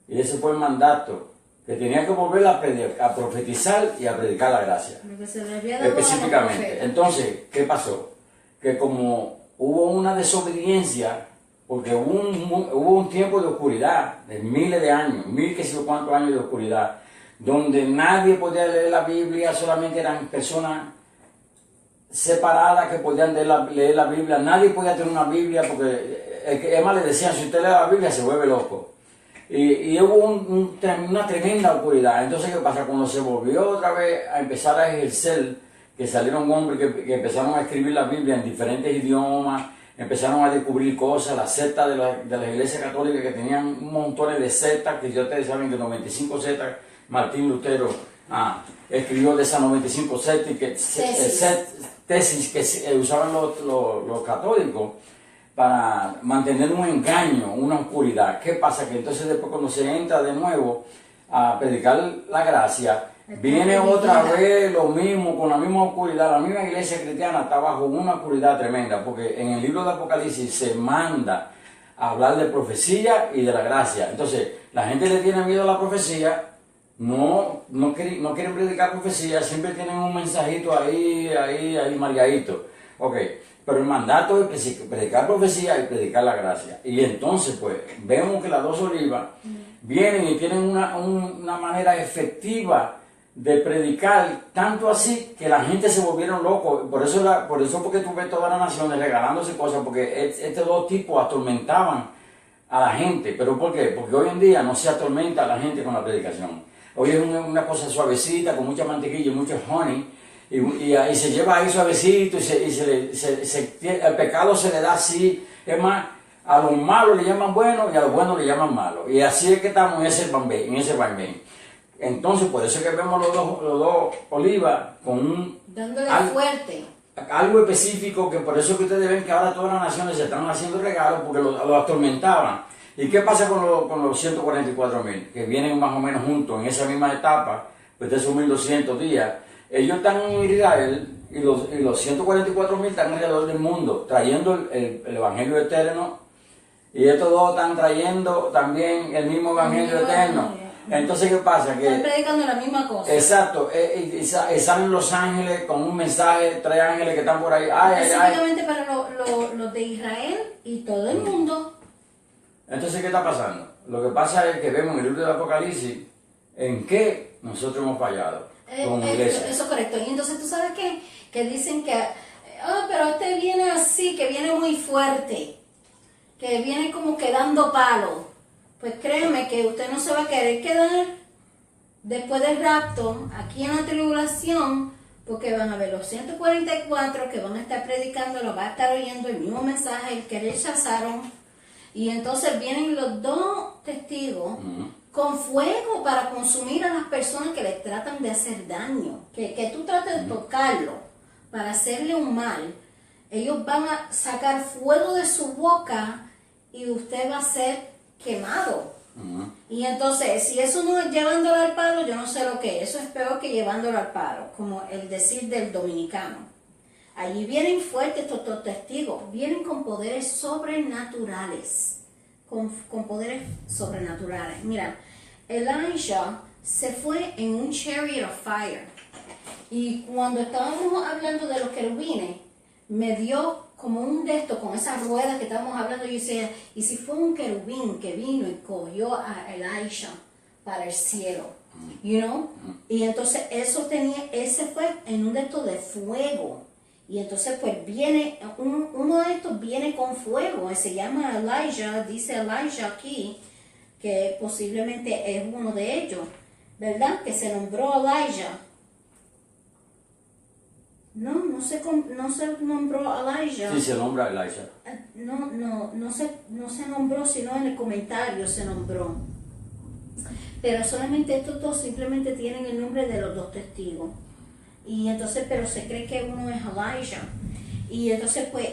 Y ese fue el mandato, que tenía que volver a profetizar y a predicar la gracia. Específicamente. Entonces, ¿qué pasó? Que como hubo una desobediencia, porque hubo un tiempo de oscuridad, de miles de años, qué sé yo cuántos años de oscuridad, donde nadie podía leer la Biblia, solamente eran personas separadas que podían leer la Biblia. Nadie podía tener una Biblia, porque además le decían, si usted lee la Biblia se vuelve loco. Y hubo una tremenda oscuridad. Entonces, ¿qué pasa? Cuando se volvió otra vez a empezar a ejercer, que salieron hombres que empezaron a escribir la Biblia en diferentes idiomas, empezaron a descubrir cosas, las sectas de la iglesia católica, que tenían un montón de sectas, que ya ustedes saben que 95 sectas, Martín Lutero escribió de esas 95 tesis que usaban los católicos para mantener un engaño, una oscuridad. ¿Qué pasa? Que entonces después, cuando se entra de nuevo a predicar la gracia, viene otra vez lo mismo, con la misma oscuridad. La misma iglesia cristiana está bajo una oscuridad tremenda, porque en el libro de Apocalipsis se manda a hablar de profecía y de la gracia. Entonces, la gente le tiene miedo a la profecía, no quieren predicar profecía, siempre tienen un mensajito ahí mariadito. Ok, pero el mandato es predicar profecía y predicar la gracia. Y entonces, pues, vemos que las 2 olivas vienen y tienen una manera efectiva de predicar, tanto así que la gente se volvieron locos. Por eso porque tú ves todas las naciones regalándose cosas, porque estos 2 tipos atormentaban a la gente. ¿Pero por qué? Porque hoy en día no se atormenta a la gente con la predicación. Hoy es una cosa suavecita, con mucha mantequilla y mucho honey, y se lleva ahí suavecito, el pecado se le da así. Es más, a los malos le llaman buenos y a los buenos le llaman malos. Y así es que estamos en ese vaivén. Entonces, por eso es que vemos los dos olivas con dándole fuerte. Algo específico, que por eso que ustedes ven que ahora todas las naciones se están haciendo regalos, porque los atormentaban. ¿Y qué pasa con los 144.000? Que vienen más o menos juntos en esa misma etapa, pues de esos 1.200 días. Ellos están en Israel y los 144.000 están alrededor del mundo, trayendo el Evangelio eterno Y estos dos están trayendo también el mismo evangelio eterno. Entonces, ¿qué pasa? Que están predicando la misma cosa. exacto, y salen los ángeles con un mensaje, 3 ángeles que están por ahí. Específicamente para los de Israel y todo el mundo. Entonces, ¿qué está pasando? Lo que pasa es que vemos en el libro de Apocalipsis en qué nosotros hemos fallado como iglesia. Eso es correcto. Y entonces, ¿tú sabes qué? Que dicen que, pero este viene así, que viene muy fuerte, que viene como quedando palo. Pues créeme que usted no se va a querer quedar después del rapto, aquí en la tribulación, porque van a ver los 144 que van a estar predicando, lo va a estar oyendo el mismo mensaje, el que rechazaron, y entonces vienen los 2 testigos con fuego para consumir a las personas que le tratan de hacer daño, que tú trates de tocarlo para hacerle un mal. Ellos van a sacar fuego de su boca y usted va a ser quemado. Y entonces, si eso no es llevándolo al palo, yo no sé lo que es. Eso es peor que llevándolo al palo, como el decir del dominicano. Allí vienen fuertes estos testigos, vienen con poderes sobrenaturales, con poderes sobrenaturales. Mira, Elijah se fue en un chariot of fire, y cuando estábamos hablando de los querubines, me dio como un de estos, con esas ruedas que estábamos hablando, yo decía, y si fue un querubín que vino y cogió a Elijah para el cielo, you know, y entonces ese fue en un de estos de fuego, y entonces pues viene, uno de estos viene con fuego, se llama Elijah, dice Elijah aquí, que posiblemente es uno de ellos, ¿verdad? Que se nombró Elijah. No se nombró Elijah. Sí, se nombra Elijah. No se nombró, sino en el comentario se nombró. Pero solamente estos 2 simplemente tienen el nombre de los 2 testigos. Y entonces, pero se cree que uno es Elijah. Y entonces, pues...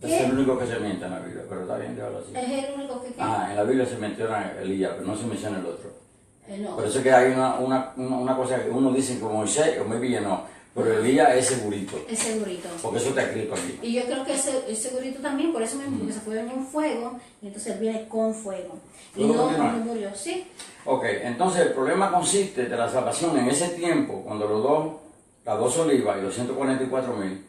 Es el único que se miente en la Biblia, pero está bien, déjalo así. Es el único que... En la Biblia se menciona Elías, pero no se menciona el otro. No. Por eso es que hay una cosa que uno dice como Moisés o maybe no. Pero Elías es segurito. Es segurito. Porque eso está escrito aquí. Y yo creo que es segurito también, por eso mismo, porque se fue en un fuego, y entonces él viene con fuego. Y no murió, ¿sí? Ok, entonces el problema consiste de la salvación en ese tiempo, cuando las 2 olivas y los 144,000,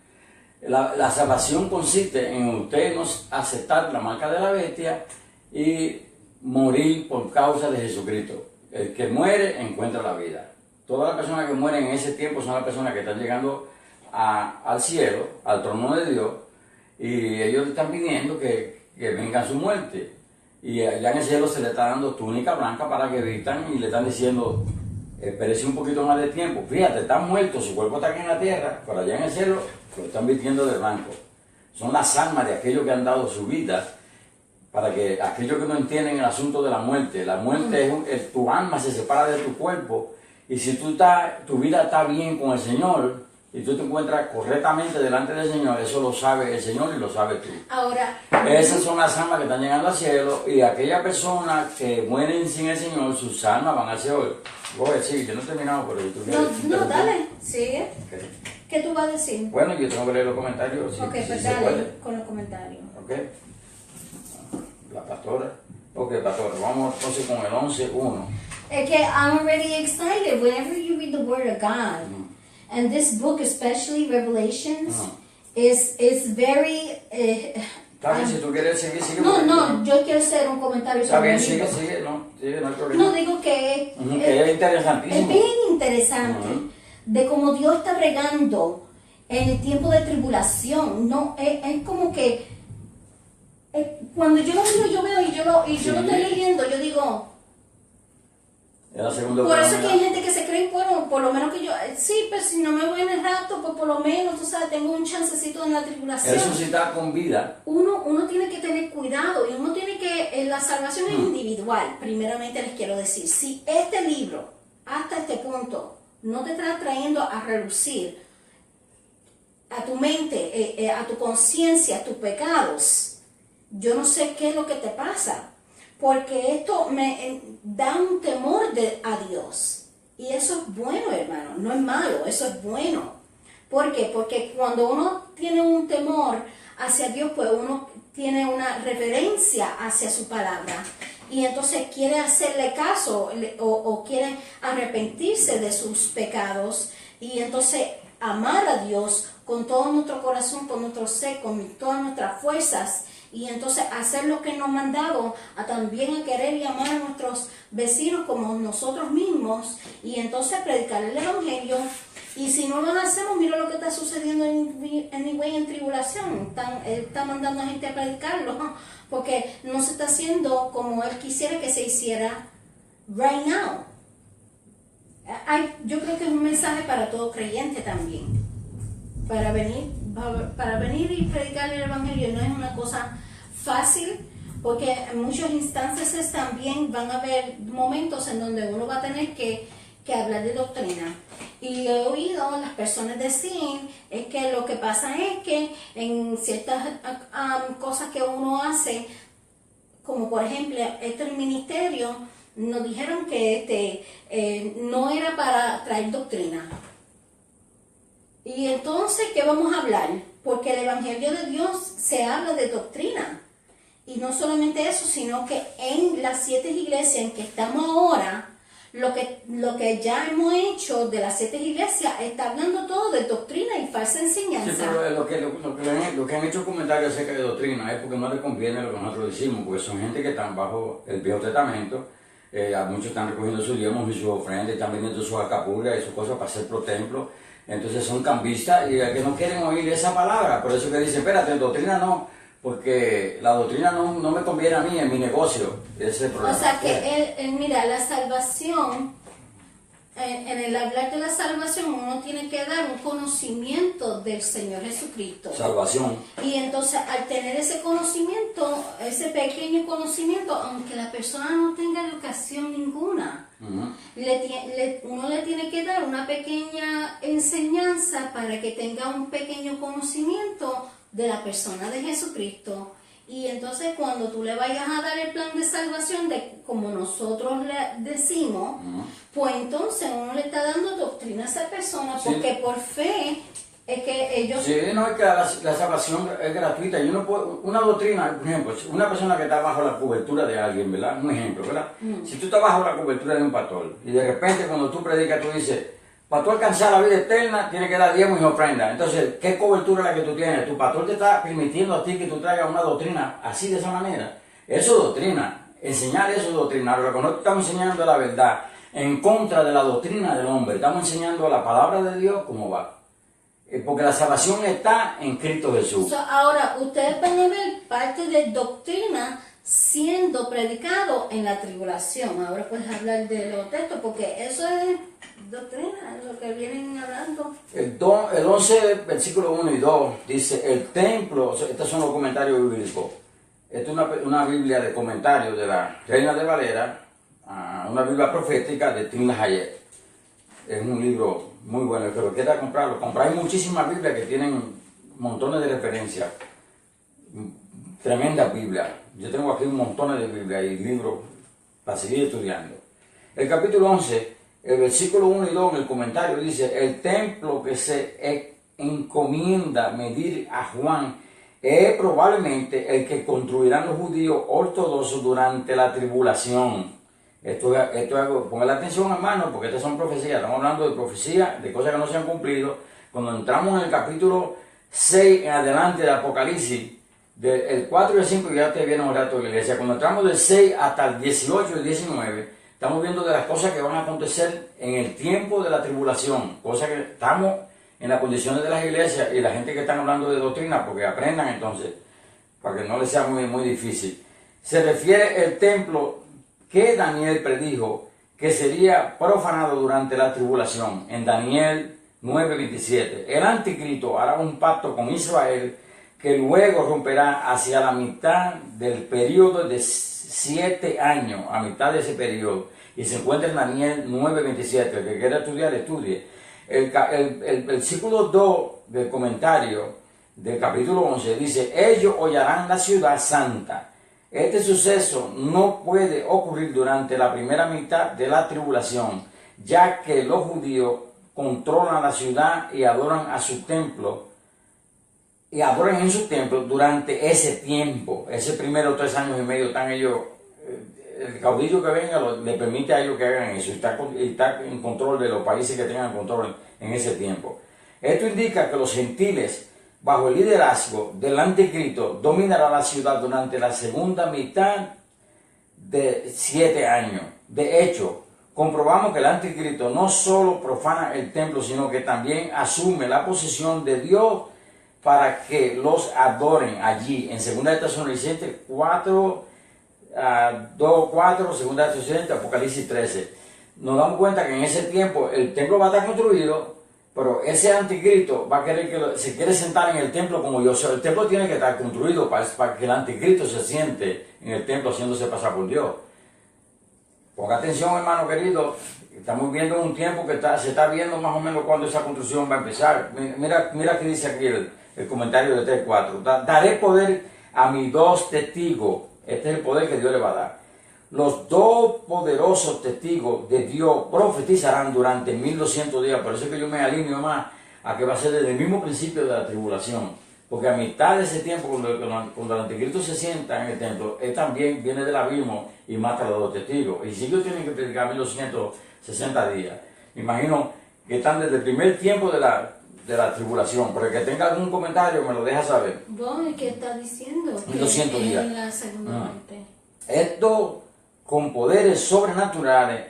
la salvación consiste en usted no aceptar la marca de la bestia y morir por causa de Jesucristo. El que muere encuentra la vida. Todas las personas que mueren en ese tiempo son las personas que están llegando al cielo, al trono de Dios, y ellos están pidiendo que venga su muerte. Y allá en el cielo se le está dando túnica blanca para que evitan y le están diciendo, espérese un poquito más de tiempo. Fíjate, está muerto, su cuerpo está aquí en la tierra, pero allá en el cielo lo están vistiendo de blanco. Son las almas de aquellos que han dado su vida, para que aquellos que no entienden el asunto de la muerte es tu alma se separa de tu cuerpo. Y si tu vida está bien con el Señor y tú te encuentras correctamente delante del Señor, eso lo sabe el Señor y lo sabes tú. Ahora, esas son las almas que están llegando al cielo, y aquellas personas que mueren sin el Señor, sus almas van al cielo. Voy a decir, yo no he terminado, pero tú no, dale, sigue. Okay. ¿Qué tú vas a decir? Bueno, yo tengo que leer los comentarios. Ok, pues dale con los comentarios. Ok. La pastora. Ok, pastora, vamos entonces con el 11:1. Okay, I'm already excited. Whenever you read the Word of God, and this book, especially Revelations, is very. Está bien, si tú quieres seguir, sigue. No, yo quiero hacer un comentario sobre el libro. Sigue, no hay problema. No, digo que es interesantísimo. Es bien interesante de cómo Dios está bregando en el tiempo de tribulación. No, es como que cuando yo lo miro, yo veo y yo lo estoy leyendo, yo digo. Por eso es que hay gente que se cree, bueno, por lo menos que yo, sí, pero si no me voy en el rapto, pues por lo menos, tú sabes, tengo un chancecito en la tribulación. Eso sí está con vida. Uno tiene que tener cuidado, y uno tiene que, la salvación es individual, primeramente les quiero decir. Si este libro, hasta este punto, no te está trayendo a relucir a tu mente, a tu conciencia, a tus pecados, yo no sé qué es lo que te pasa. Porque esto me da un temor a Dios. Y eso es bueno, hermano. No es malo, eso es bueno. ¿Por qué? Porque cuando uno tiene un temor hacia Dios, pues uno tiene una reverencia hacia su palabra. Y entonces quiere hacerle caso o quiere arrepentirse de sus pecados. Y entonces amar a Dios con todo nuestro corazón, con nuestro ser, con todas nuestras fuerzas. Y entonces hacer lo que nos ha mandado, a también a querer y amar a nuestros vecinos como nosotros mismos. Y entonces predicar el evangelio. Y si no lo hacemos, mira lo que está sucediendo en tribulación. Él está mandando a gente a predicarlo, porque no se está haciendo como él quisiera que se hiciera right now. Yo creo que es un mensaje para todo creyente también. Para venir y predicar el evangelio no es una cosa fácil, porque en muchas instancias también van a haber momentos en donde uno va a tener que hablar de doctrina. Y he oído a las personas decir es que lo que pasa es que en ciertas cosas que uno hace, como por ejemplo este ministerio, nos dijeron que no era para traer doctrina. Y entonces, ¿qué vamos a hablar? Porque el evangelio de Dios se habla de doctrina. Y no solamente eso, sino que en las 7 iglesias en que estamos ahora, lo que ya hemos hecho de las 7 iglesias está hablando todo de doctrina y falsa enseñanza. Sí, pero lo que han hecho comentarios acerca de doctrina es porque no les conviene lo que nosotros decimos, porque son gente que están bajo el Viejo Testamento, muchos están recogiendo sus diezmos y sus ofrendas, están vendiendo sus alcapurrias y sus cosas para hacer pro templo, entonces son cambistas y que no quieren oír esa palabra, por eso que dicen, espérate, doctrina no. Porque la doctrina no me conviene a mí en mi negocio, ese es el problema. O sea que mira, la salvación, en el hablar de la salvación, uno tiene que dar un conocimiento del Señor Jesucristo. Salvación. Y entonces al tener ese conocimiento, ese pequeño conocimiento, aunque la persona no tenga educación ninguna, uno le tiene que dar una pequeña enseñanza para que tenga un pequeño conocimiento de la persona de Jesucristo. Y entonces cuando tú le vayas a dar el plan de salvación, como nosotros le decimos, pues entonces uno le está dando doctrina a esa persona, porque por fe es que ellos... Sí, no, es que la salvación es gratuita. Y uno puede, una doctrina, por ejemplo, una persona que está bajo la cobertura de alguien, ¿verdad? Un ejemplo, ¿verdad? Si tú estás bajo la cobertura de un pastor y de repente cuando tú predicas tú dices, para tú alcanzar la vida eterna, tienes que dar diezmos y ofrendas. Entonces, ¿qué cobertura es la que tú tienes? Tu pastor te está permitiendo a ti que tú traigas una doctrina así, de esa manera. Eso es doctrina. Enseñar eso es doctrina. Lo que no estamos enseñando es la verdad. En contra de la doctrina del hombre. Estamos enseñando la palabra de Dios cómo va. Porque la salvación está en Cristo Jesús. Ahora, ustedes van a ver parte de doctrina siendo predicado en la tribulación. Ahora puedes hablar de los textos, porque eso es doctrina, es lo que vienen hablando. El 11, versículo 1 y 2, dice, el templo, estos son los comentarios bíblicos. Esta es una Biblia de comentarios de la Reina de Valera, una Biblia profética de Tim LaHaye. Es un libro muy bueno, el que lo quiera comprarlo. Hay muchísimas Biblias que tienen montones de referencias. Tremenda Biblia. Yo tengo aquí un montón de Biblias y libros para seguir estudiando. El capítulo 11, el versículo 1 y 2 en el comentario dice, el templo que se encomienda medir a Juan es probablemente el que construirán los judíos ortodoxos durante la tribulación. Esto es algo, pongan la atención, hermano, porque estas son profecías. Estamos hablando de profecías, de cosas que no se han cumplido. Cuando entramos en el capítulo 6 en adelante de Apocalipsis, del 4 y el 5 ya te viene un rato de la iglesia. Cuando entramos del 6 hasta el 18 y el 19, estamos viendo de las cosas que van a acontecer en el tiempo de la tribulación. Cosas que estamos en las condiciones de las iglesias y la gente que están hablando de doctrina, porque aprendan entonces, para que no les sea muy difícil. Se refiere el templo que Daniel predijo que sería profanado durante la tribulación. En Daniel 9:27. El anticristo hará un pacto con Israel que luego romperá hacia la mitad del periodo de 7 años, a mitad de ese periodo, y se encuentra en Daniel 9:27. El que quiera estudiar, estudie. El versículo 2 del comentario del capítulo 11 dice, ellos hollarán la ciudad santa. Este suceso no puede ocurrir durante la primera mitad de la tribulación, ya que los judíos controlan la ciudad y adoran a su templo y adoren en sus templos durante ese tiempo, ese primero 3 años y medio están ellos, el caudillo que venga le permite a ellos que hagan eso, y está en control de los países que tengan control en ese tiempo. Esto indica que los gentiles, bajo el liderazgo del anticristo, dominarán la ciudad durante la segunda mitad de 7 años. De hecho, comprobamos que el anticristo no solo profana el templo, sino que también asume la posición de Dios para que los adoren allí. En 2 Tesalonicenses 4, 2:4, 2 Tesalonicenses, Apocalipsis 13. Nos damos cuenta que en ese tiempo el templo va a estar construido, pero ese anticristo va a querer que se quiere sentar en el templo como yo. O sea, el templo tiene que estar construido para que el anticristo se siente en el templo haciéndose pasar por Dios. Ponga atención, hermano querido. Estamos viendo un tiempo que se está viendo más o menos cuando esa construcción va a empezar. Mira que dice aquí el comentario de 3:4. Daré poder a mis 2 testigos. Este es el poder que Dios le va a dar. Los 2 poderosos testigos de Dios profetizarán durante 1200 días. Por eso es que yo me alineo más a que va a ser desde el mismo principio de la tribulación. Porque a mitad de ese tiempo, cuando el anticristo se sienta en el templo, él también viene del abismo y mata a los 2 testigos. Y si ellos tienen que predicar 1260 días, imagino que están desde el primer tiempo de la tribulación. Pero el que tenga algún comentario me lo deja saber. Bueno, ¿y qué está diciendo? 1200 días. En la segunda parte. Esto con poderes sobrenaturales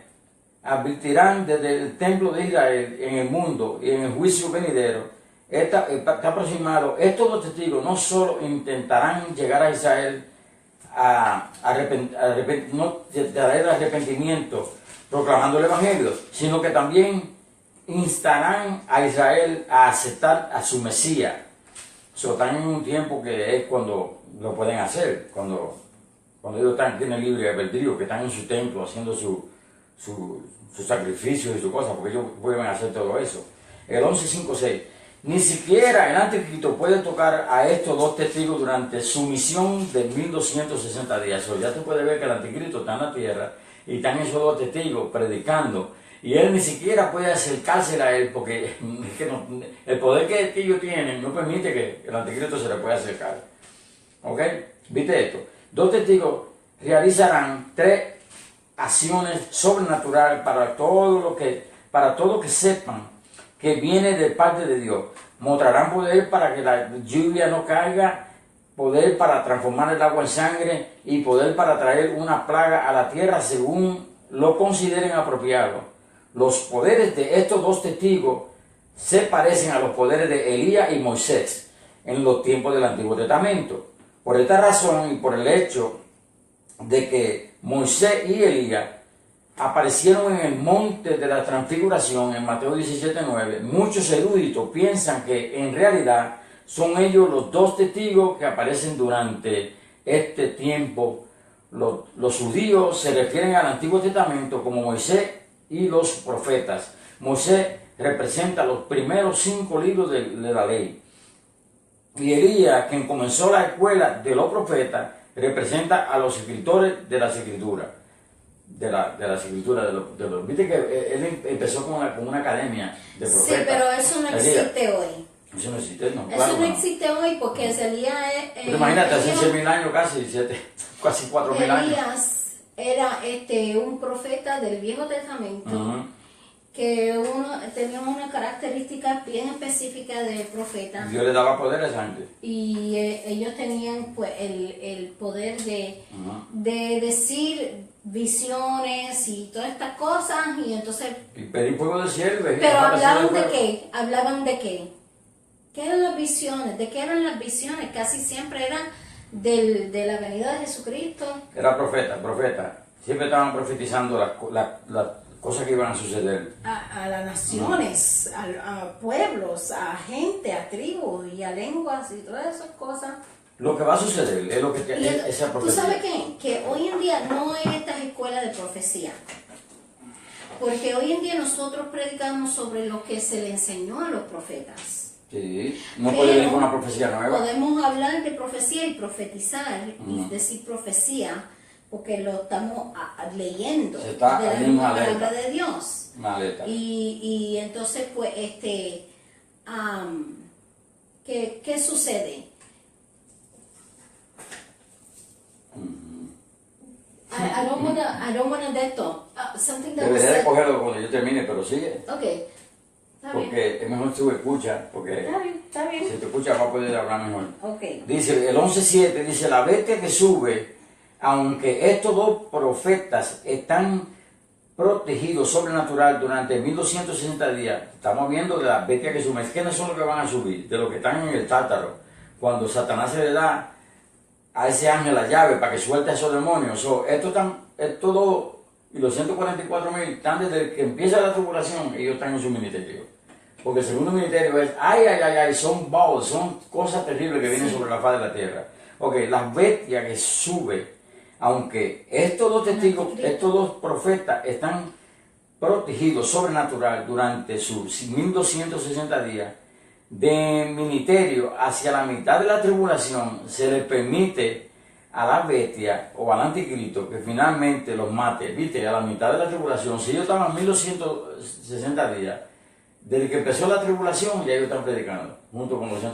advertirán desde el templo de Israel en el mundo y en el juicio venidero. Está aproximado. Estos 2 testigos no solo intentarán llegar a Israel a traer arrepentimiento proclamando el evangelio, sino que también instarán a Israel a aceptar a su Mesías. Están en un tiempo que es cuando lo pueden hacer, cuando ellos tienen libre albedrío, que están en su templo haciendo sus sacrificios y sus cosas, porque ellos pueden hacer todo eso. El 11:5-6. Ni siquiera el anticristo puede tocar a estos 2 testigos durante su misión de 1260 días. Ya tú puedes ver que el anticristo está en la tierra y están esos 2 testigos predicando. Y él ni siquiera puede acercarse a él porque es que el poder que ellos tienen no permite que el anticristo se le pueda acercar. ¿Ok? ¿Viste esto? 2 testigos realizarán 3 acciones sobrenaturales para todo que sepan que viene de parte de Dios. Mostrarán poder para que la lluvia no caiga, poder para transformar el agua en sangre y poder para traer una plaga a la tierra según lo consideren apropiado. Los poderes de estos 2 testigos se parecen a los poderes de Elías y Moisés en los tiempos del Antiguo Testamento. Por esta razón y por el hecho de que Moisés y Elías aparecieron en el monte de la transfiguración en Mateo 17:9, muchos eruditos piensan que en realidad son ellos los 2 testigos que aparecen durante este tiempo. Los judíos se refieren al Antiguo Testamento como Moisés y los profetas. Moisés representa los primeros 5 libros de la ley. Y Elías, quien comenzó la escuela de los profetas, representa a los escritores de las escrituras. Viste que él empezó con una academia de profetas. Sí, pero eso no existe hoy. Eso no existe, no. Eso Claro, no existe hoy porque Elías pero imagínate, hace 6.000 años casi 4.000 años. Elías era un profeta del Viejo Testamento que tenía una característica bien específica de profeta. Dios le daba poderes antes. Y ellos tenían pues el poder de decir visiones y todas estas cosas y entonces... Y pedir fuego del cielo. Pero hablaban de qué, hablaban de qué. ¿Qué eran las visiones? ¿De qué eran las visiones? Casi siempre eran de la venida de Jesucristo. Era profeta. Siempre estaban profetizando las cosas que iban a suceder. A las naciones, a pueblos, a gente, a tribus y a lenguas y todas esas cosas. Lo que va a suceder es lo que esa profecía. ¿Tú sabes qué? Que hoy en día no hay estas escuelas de profecía. Porque hoy en día nosotros predicamos sobre lo que se le enseñó a los profetas. Sí, no puede venir con una profecía nueva. Podemos hablar de profecía y profetizar y decir profecía porque lo estamos leyendo Se está de la en misma una palabra letra. de Dios. Una letra. Y entonces pues ¿qué ¿Qué sucede? I don't wanna de esto. Something that was Debería de said. cogerlo cuando yo termine, pero sigue. Ok, está bien. Porque es mejor si tú escuchas, porque Está bien. si tú escuchas vas a poder hablar mejor. Ok. Dice, el 11.7 dice, la bestia que sube, aunque estos dos profetas están protegidos sobrenatural durante 1260 días, estamos viendo de las bestias que suben. ¿Quiénes son los que van a subir? De los que están en el tártaro. Cuando Satanás se le da a ese ángel la llave para que suelte a esos demonios. Estos dos y los 144.000 están desde que empieza la tribulación, ellos están en su ministerio. Porque el segundo ministerio es, son balls, son cosas terribles que vienen sobre la faz de la tierra. Ok, las bestias que suben, aunque estos dos testigos, estos dos profetas están protegidos sobrenatural durante sus 1260 días de ministerio, hacia la mitad de la tribulación se les permite a la bestia o al anticristo que finalmente los mate. Viste, a la mitad de la tribulación, si ellos estaban 1260 días, desde que empezó la tribulación ya ellos están predicando, junto con los 144.000.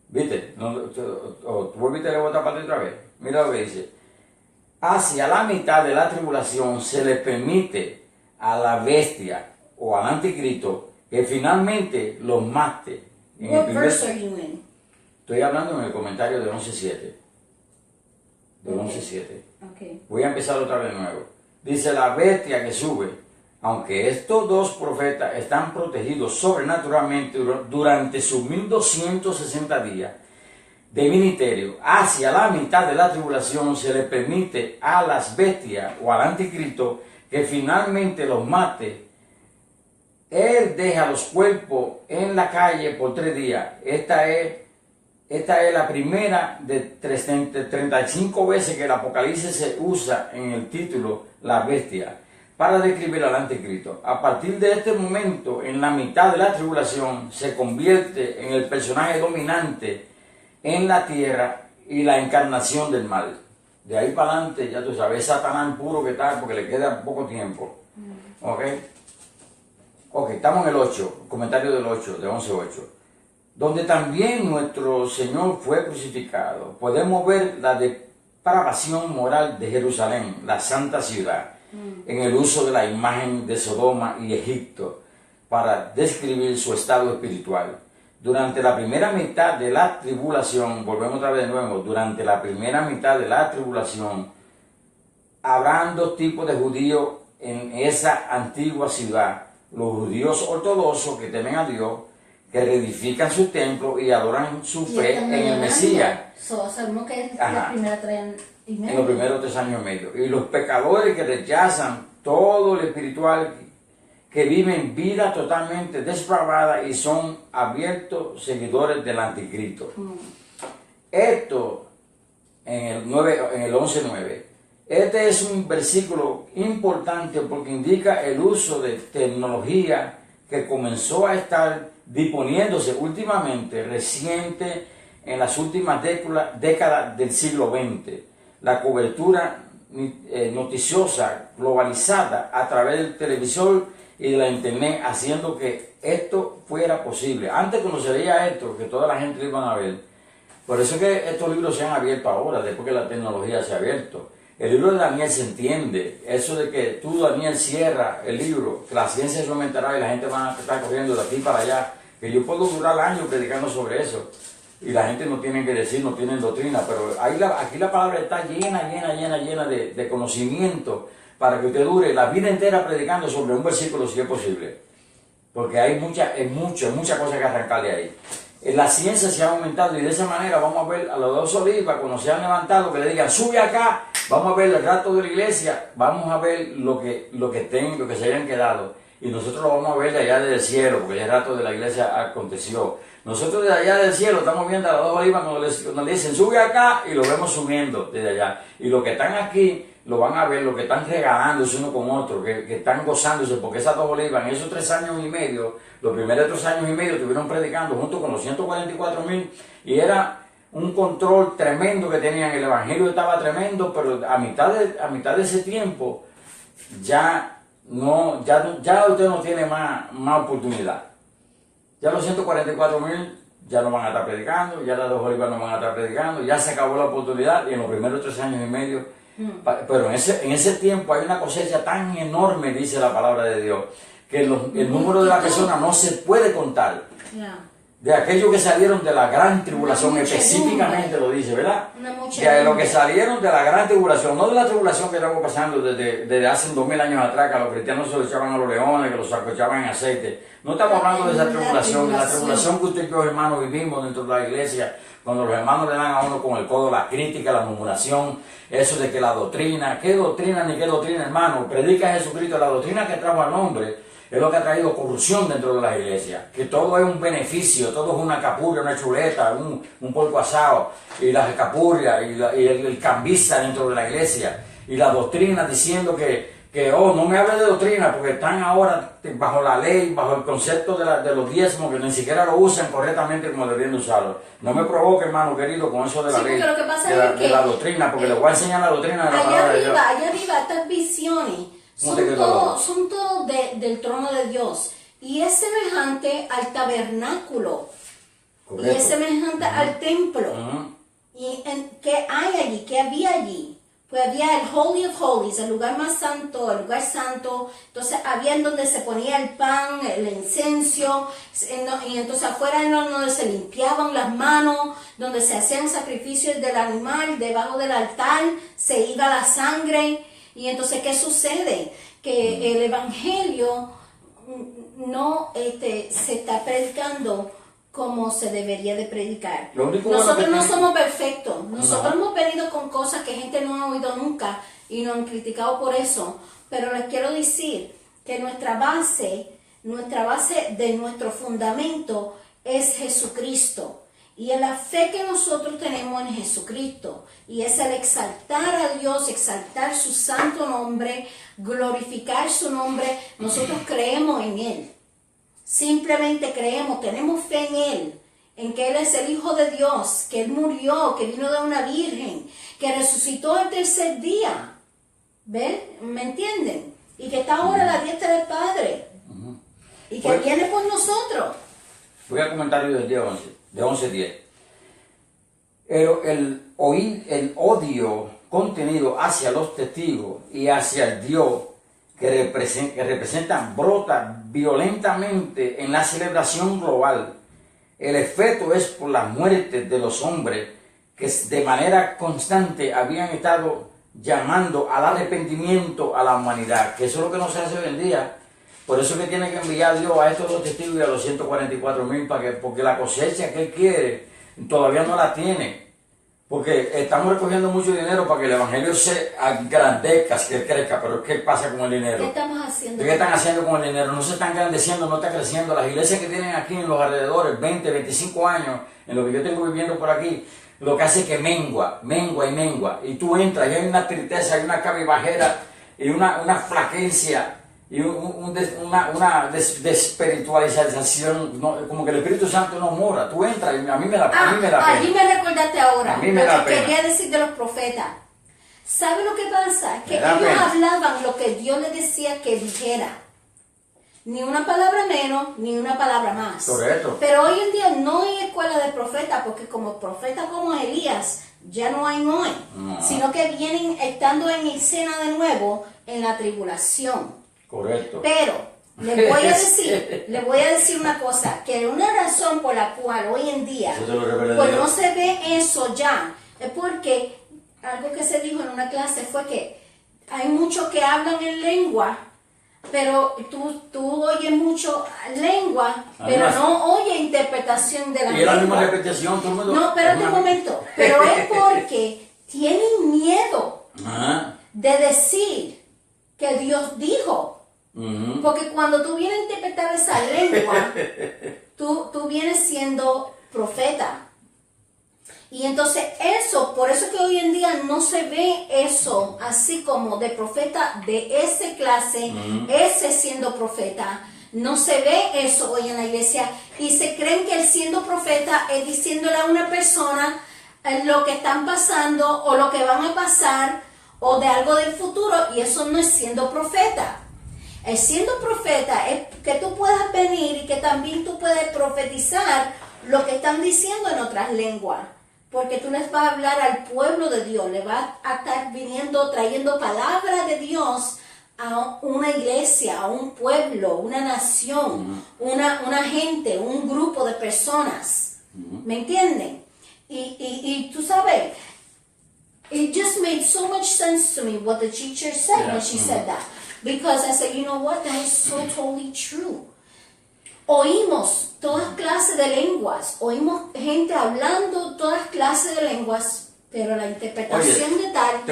¿Viste? ¿Tú volviste a leer otra parte otra vez? Mira lo que dice. Hacia la mitad de la tribulación se le permite a la bestia o al anticristo que finalmente los mate. What verse are you in? Estoy hablando en el comentario de 11.7. De 11.7. Okay. Voy a empezar otra vez de nuevo. Dice, la bestia que sube, aunque estos dos profetas están protegidos sobrenaturalmente durante sus 1260 días de ministerio, hacia la mitad de la tribulación se les permite a las bestias o al anticristo que finalmente los mate. Él deja los cuerpos en la calle por 3 días. Esta es la primera de 35 veces que el Apocalipsis se usa en el título La Bestia para describir al anticristo. A partir de este momento, en la mitad de la tribulación, se convierte en el personaje dominante en la tierra y la encarnación del mal. De ahí para adelante, ya tú sabes, Satanás puro que tal, porque le queda poco tiempo. Ok, estamos en el 8, comentario del 8, de 11.8. Donde también nuestro Señor fue crucificado. Podemos ver la depravación moral de Jerusalén, la santa ciudad, en el uso de la imagen de Sodoma y Egipto para describir su estado espiritual. Durante la primera mitad de la tribulación, volvemos otra vez de nuevo, durante la primera mitad de la tribulación, habrán dos tipos de judíos en esa antigua ciudad. Los judíos ortodoxos que temen a Dios, que reedifican su templo y adoran su fe en el Mesías. Sabemos que es la primera 3 años y medio. En los primeros 3 años y medio. Y los pecadores que rechazan todo lo espiritual, que viven vida totalmente depravada y son abiertos seguidores del anticristo. Esto en el 11.9. Este es un versículo importante porque indica el uso de tecnología que comenzó a estar disponiéndose últimamente, reciente, en las últimas décadas del siglo XX. La cobertura noticiosa globalizada a través del televisor y de la internet, haciendo que esto fuera posible. Antes, cuando se veía esto, que toda la gente lo iban a ver, por eso es que estos libros se han abierto ahora, después que la tecnología se ha abierto. El libro de Daniel se entiende, eso de que tú, Daniel, cierra el libro, que la ciencia se aumentará y la gente va a estar corriendo de aquí para allá, que yo puedo durar años predicando sobre eso, y la gente no tiene que decir, no tienen doctrina, pero aquí la palabra está llena de conocimiento, para que usted dure la vida entera predicando sobre un versículo si es posible, porque hay muchas cosas que arrancar de ahí. La ciencia se ha aumentado y de esa manera vamos a ver a los dos olivas cuando se han levantado que le digan sube acá, vamos a ver el rato de la iglesia, vamos a ver lo que se hayan quedado y nosotros lo vamos a ver de allá desde el cielo porque el rato de la iglesia aconteció. Nosotros desde allá del cielo estamos viendo a las dos olivas cuando le dicen sube acá y lo vemos subiendo desde allá y los que están aquí lo van a ver, los que están regalándose uno con otro, que están gozándose, porque esas dos olivas en esos 3 años y medio, los primeros 3 años y medio estuvieron predicando junto con los 144.000 y era un control tremendo que tenían, el evangelio estaba tremendo, pero a mitad de ese tiempo ya usted no tiene más oportunidad. Ya los 144.000 ya no van a estar predicando, ya las dos Olivas no van a estar predicando, ya se acabó la oportunidad y en los primeros 3 años y medio, pero en ese tiempo hay una cosecha tan enorme, dice la palabra de Dios, que el número de las personas no se puede contar. De aquellos que salieron de la gran tribulación, específicamente lo dice, ¿verdad? De los que salieron de la gran tribulación, no de la tribulación que estamos pasando desde hace 2000 años atrás, que a los cristianos se los echaban a los leones, que los sacochaban en aceite. No estamos hablando de esa tribulación, de la tribulación que usted y yo, hermanos, vivimos dentro de la iglesia, cuando los hermanos le dan a uno con el codo la crítica, la murmuración, eso de que la doctrina, ¿qué doctrina ni qué doctrina, hermano? Predica Jesucristo, la doctrina que trajo al hombre. Es lo que ha traído corrupción dentro de las iglesias, que todo es un beneficio, todo es una capurria, una chuleta, un porco asado, y las capurrias, y el cambista dentro de la iglesia, y la doctrina diciendo que no me hable de doctrina, porque están ahora bajo la ley, bajo el concepto de los diezmos, que ni siquiera lo usan correctamente como deberían usarlo. No me provoque, hermano querido, con eso de la ley, de la doctrina, porque le voy a enseñar la doctrina de la palabra de Dios. Allá arriba, estas visiones son todos del trono de Dios, y es semejante al tabernáculo. Correcto. Y es semejante al templo. ¿Y qué hay allí? ¿Qué había allí? Pues había el Holy of Holies, el lugar más santo, el lugar santo. Entonces había en donde se ponía el pan, el incenso, y entonces afuera en donde se limpiaban las manos, donde se hacían sacrificios del animal, debajo del altar se iba la sangre. Y entonces, ¿qué sucede? Que el evangelio no se está predicando como se debería de predicar. Nosotros no somos perfectos. Nosotros hemos venido con cosas que gente no ha oído nunca y nos han criticado por eso. Pero les quiero decir que nuestra base de nuestro fundamento es Jesucristo. Y es la fe que nosotros tenemos en Jesucristo. Y es el exaltar a Dios, exaltar su santo nombre, glorificar su nombre. Nosotros creemos en Él. Simplemente creemos, tenemos fe en Él. En que Él es el Hijo de Dios, que Él murió, que vino de una virgen, que resucitó el tercer día. ¿Ven? ¿Me entienden? Y que está ahora a la diestra del Padre. Y que viene por nosotros. Voy a comentario del día 11. De 11:10. Pero el odio contenido hacia los testigos y hacia el Dios que representan brota violentamente en la celebración global. El efecto es por la muerte de los hombres que de manera constante habían estado llamando al arrepentimiento a la humanidad, que eso es lo que no se hace hoy en día. Por eso que tiene que enviar Dios a estos dos testigos y a los 144,000, porque la cosecha que Él quiere todavía no la tiene. Porque estamos recogiendo mucho dinero para que el evangelio se agrandezca, que crezca, pero ¿qué pasa con el dinero? ¿Qué estamos haciendo? ¿Qué están haciendo con el dinero? No se están engrandeciendo, no está creciendo. Las iglesias que tienen aquí en los alrededores, 20, 25 años, en lo que yo tengo viviendo por aquí, lo que hace es que mengua. Y tú entras y hay una tristeza, hay una cabibajera y una flaquencia y una despiritualización, como que el Espíritu Santo no mora. Tú entras y a mí me da pena. Allí me recordaste ahora. A mí me da pena. Quería decir de los profetas. ¿Sabe lo que pasa? Que ellos hablaban lo que Dios les decía que dijera. Ni una palabra menos, ni una palabra más. Correcto. Pero hoy en día no hay escuela de profetas, porque como profetas como Elías ya no hay hoy, sino que vienen estando en escena de nuevo en la tribulación. Correcto. Pero les voy a decir una cosa, que una razón por la cual hoy en día pues no se ve eso ya, es porque algo que se dijo en una clase fue que hay muchos que hablan en lengua, pero tú oyes mucho lengua, pero no oyes interpretación de la lengua. Y la misma repetición, todo el mundo. No, espérate un momento, pero es porque tienen miedo de decir que Dios dijo. Porque cuando tú vienes a interpretar esa lengua, tú vienes siendo profeta. Y entonces por eso que hoy en día no se ve eso así como de profeta de esa clase, ese siendo profeta. No se ve eso hoy en la iglesia y se creen que el siendo profeta es diciéndole a una persona lo que están pasando o lo que van a pasar o de algo del futuro, y eso no es siendo profeta. El siendo profeta es que tú puedas venir y que también tú puedes profetizar lo que están diciendo en otras lenguas. Porque tú les vas a hablar al pueblo de Dios, le vas a estar viniendo, trayendo palabra de Dios a una iglesia, a un pueblo, una nación, una gente, un grupo de personas. ¿Me entienden? Y tú sabes, it just made so much sense to me what the teacher said when she said that. Because I said, you know what, that is so totally true. Oímos todas clases de lenguas, oímos gente hablando todas clases de lenguas, pero la interpretación de tal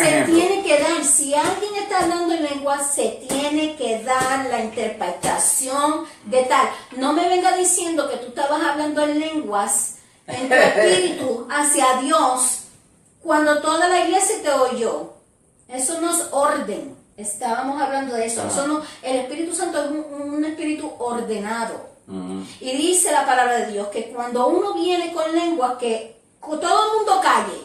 se tiene que dar. Si alguien está hablando en lenguas, se tiene que dar la interpretación de tal. No me venga diciendo que tú estabas hablando en lenguas, en tu espíritu, hacia Dios, cuando toda la iglesia te oyó. Eso no es orden. Estábamos hablando de eso. Eso no, el Espíritu Santo es un espíritu ordenado. Y dice la palabra de Dios que cuando uno viene con lenguas, que todo el mundo calle.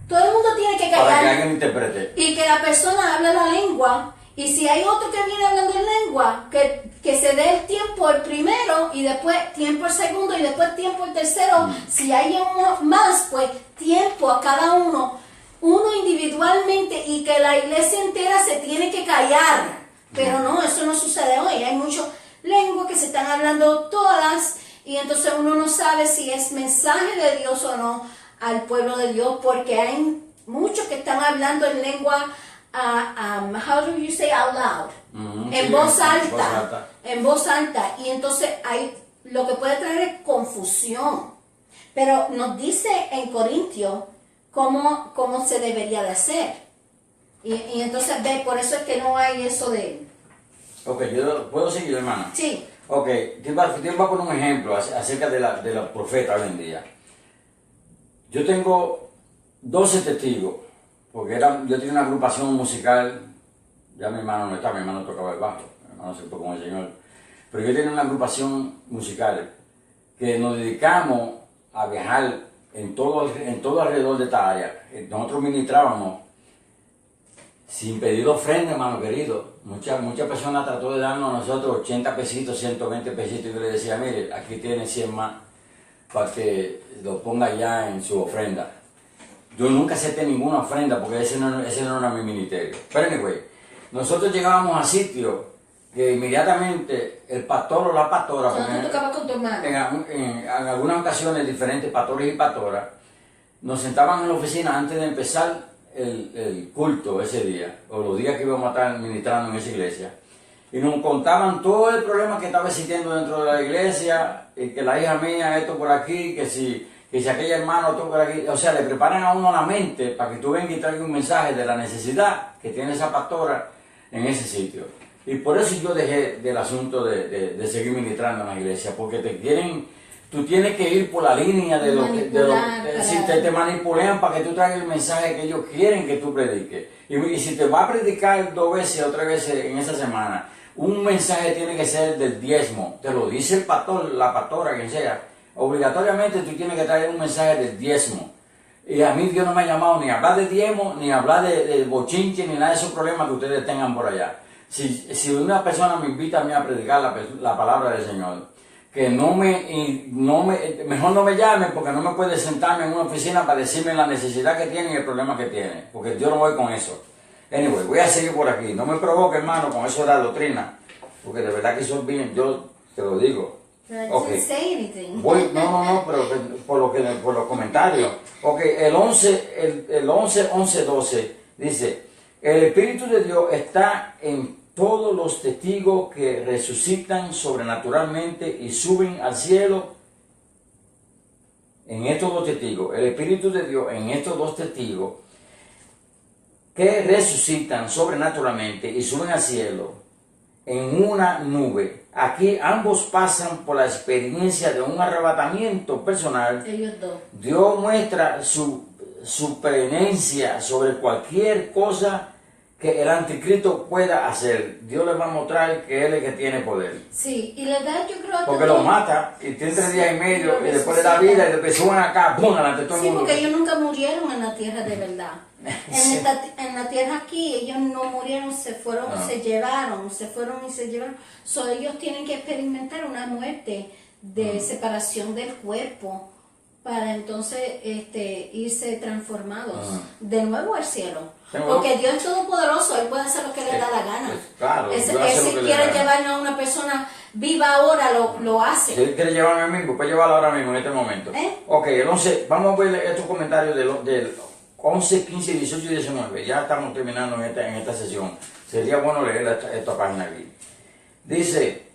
Todo el mundo tiene que callar. Para que alguien interprete. Y que la persona hable la lengua. Y si hay otro que viene hablando en lengua, que se dé el tiempo el primero, y después tiempo el segundo, y después tiempo el tercero. Si hay uno más, pues tiempo a cada uno individualmente, y que la iglesia entera se tiene que callar. Pero no, eso no sucede hoy. Hay muchas lenguas que se están hablando todas, y entonces uno no sabe si es mensaje de Dios o no al pueblo de Dios, porque hay muchos que están hablando en lengua, how do you say out loud? En voz alta. En voz alta. Y entonces hay lo que puede traer es confusión. Pero nos dice en Corintios cómo se debería de hacer. Y entonces ve, por eso es que no hay eso de... Ok, yo puedo seguir, hermana. Sí. Ok, te voy a poner un ejemplo acerca de los profetas hoy en día. Yo tengo 12 testigos, porque yo tenía una agrupación musical. Ya mi hermano no está, mi hermano tocaba el bajo, mi hermano se fue con el Señor. Pero yo tenía una agrupación musical que nos dedicamos a viajar en todo alrededor de esta área. Nosotros ministrábamos sin pedir ofrenda, hermano querido. Muchas personas trató de darnos a nosotros 80 pesitos, 120 pesitos, y yo le decía, mire, aquí tiene 100 más para que lo ponga ya en su ofrenda. Yo nunca acepté ninguna ofrenda porque ese no era mi ministerio. Pero anyway, nosotros llegábamos a sitios que inmediatamente el pastor o la pastora, ¿Tú tocabas con tu hermano? en algunas ocasiones diferentes pastores y pastoras, nos sentaban en la oficina antes de empezar el culto ese día, o los días que íbamos a estar ministrando en esa iglesia, y nos contaban todo el problema que estaba existiendo dentro de la iglesia, y que la hija mía esto por aquí, que si aquel hermano esto por aquí. O sea, le preparan a uno la mente para que tú vengas y traigas un mensaje de la necesidad que tiene esa pastora en ese sitio. Y por eso yo dejé del asunto de seguir ministrando en la iglesia, porque tú tienes que ir por la línea de lo que si te manipulan para que tú traigas el mensaje que ellos quieren que tú prediques. Y si te va a predicar 2 veces o 3 veces en esa semana, un mensaje tiene que ser del diezmo. Te lo dice el pastor, la pastora, quien sea. Obligatoriamente tú tienes que traer un mensaje del diezmo. Y a mí Dios no me ha llamado ni a hablar de diezmo, ni a hablar de bochinche, ni nada de esos problemas que ustedes tengan por allá. Si una persona me invita a mí a predicar la palabra del Señor, que mejor no me llame, porque no me puede sentarme en una oficina para decirme la necesidad que tiene y el problema que tiene, porque yo no voy con eso. Anyway, voy a seguir por aquí. No me provoque, hermano, con eso de la doctrina, porque de verdad que eso es bien, yo te lo digo. Okay. Say anything. No, pero por los comentarios. Ok, el 11:12 dice, el Espíritu de Dios está en todos los testigos que resucitan sobrenaturalmente y suben al cielo. En estos 2 testigos, el Espíritu de Dios en estos 2 testigos que resucitan sobrenaturalmente y suben al cielo en una nube. Aquí ambos pasan por la experiencia de un arrebatamiento personal. Ellos 2. Dios muestra su preeminencia sobre cualquier cosa que el anticristo pueda hacer. Dios les va a mostrar que Él es el que tiene poder. Sí, y le da, yo creo... Porque lo mata, y tiene 3 días y medio, y después de la vida, y después suben acá, ¡pum!, delante de todo el mundo. Sí, porque ellos nunca murieron en la tierra de verdad. Sí. En la tierra aquí, ellos no murieron, se fueron y se llevaron. So, ellos tienen que experimentar una muerte de separación del cuerpo para entonces irse transformados de nuevo al cielo. Porque Dios es todopoderoso, Él puede hacer lo que le da la gana. Claro, Él si quiere llevarnos a una persona viva ahora, lo hace. Si Él quiere llevarme a mí, puede llevarlo ahora mismo, en este momento. Ok, el 11, vamos a ver estos comentarios del 11, 15, 18 y 19. Ya estamos terminando en esta sesión. Sería bueno leer esta página aquí. Dice,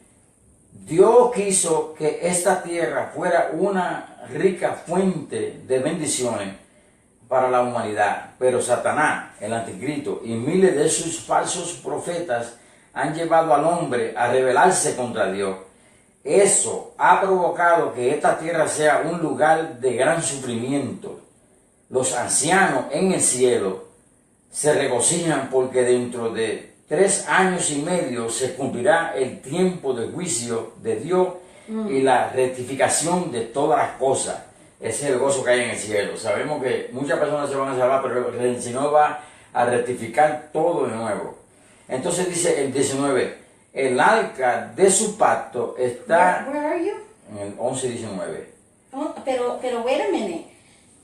Dios quiso que esta tierra fuera una rica fuente de bendiciones para la humanidad, pero Satanás, el anticristo y miles de sus falsos profetas han llevado al hombre a rebelarse contra Dios. Eso ha provocado que esta tierra sea un lugar de gran sufrimiento. Los ancianos en el cielo se regocijan porque dentro de 3 años y medio se cumplirá el tiempo de juicio de Dios y la rectificación de todas las cosas. Ese es el gozo que hay en el cielo. Sabemos que muchas personas se van a salvar, pero el Señor va a rectificar todo de nuevo. Entonces dice el 19, el arca de su pacto está Where are you? en el 11 y 19. Oh, pero wait a minute.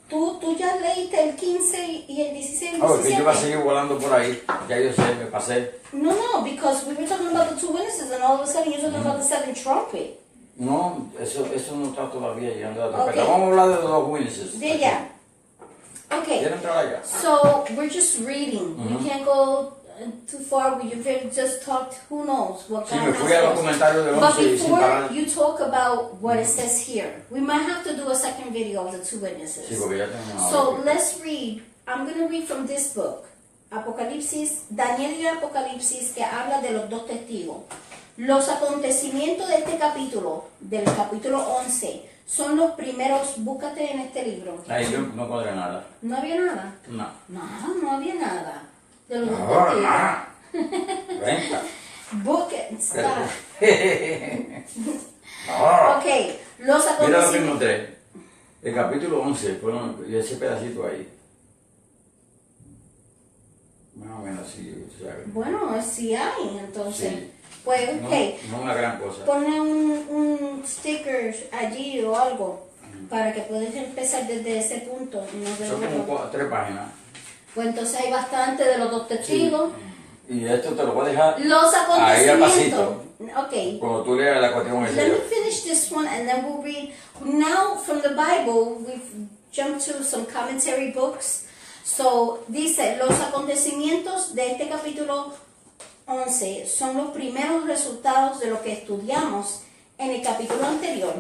Tú ya leíste el 15 y el 16 y el 17. Que yo iba a seguir volando por ahí. Ya yo sé, me pasé. No, because we were talking about the 2 witnesses and all of a sudden you're talking about the 7th trumpet. No, eso no está todavía llegando a la Okay. trompeta. Vamos a hablar de los 2 witnesses. De ya. Okay. ¿Quieren entrar allá? So we're just reading. We can't go too far. We just talked. Who knows what Sí, God me has fui a los for us. comentarios de But 11 y sin before parar. you talk about what it says here, we might have to do a second video of the 2 witnesses. Sí, porque ya tenemos So let's read. I'm going to read from this book, Apocalipsis, Daniel y Apocalipsis, que habla de los 2 testigos. Los acontecimientos de este capítulo, del capítulo 11, son los primeros, búscate en este libro. Ahí yo no podré nada. ¿No había nada? No. No había nada. De los 2 Ahora testigos. nada. Venga. Book it, stop. No. Ok, los Mira lo que acontecimientos. encontré. El capítulo 11, y ese pedacito ahí. Más o menos así, tú sabes. Bueno, sí hay, entonces. Sí. Pues, No, ok. no una gran cosa. Pone un sticker allí o algo para que puedas empezar desde ese punto. Y no ver Son otro. como 3 páginas. Pues entonces hay bastante de los 2 testigos. Y esto te lo voy a dejar Los ahí al acontecimientos. pasito. Ok. Cuando tú leas la cuestión esa. Let me finish this one and then we'll read. Now from the Bible, we've jumped to some commentary books. So, dice, los acontecimientos de este capítulo 11 son los primeros resultados de lo que estudiamos en el capítulo anterior.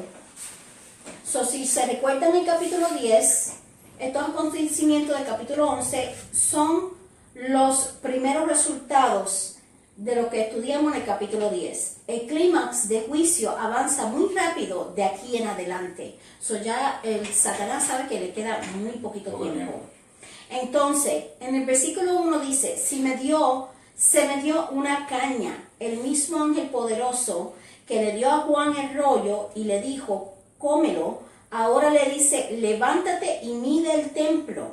So, si se recuerdan en el capítulo 10, estos acontecimientos del capítulo 11 son los primeros resultados de lo que estudiamos en el capítulo 10. El clímax de juicio avanza muy rápido de aquí en adelante. So, ya el Satanás sabe que le queda muy poquito tiempo. Entonces, en el versículo 1 dice, se me dio una caña, el mismo ángel poderoso que le dio a Juan el rollo y le dijo, cómelo. Ahora le dice, levántate y mide el templo,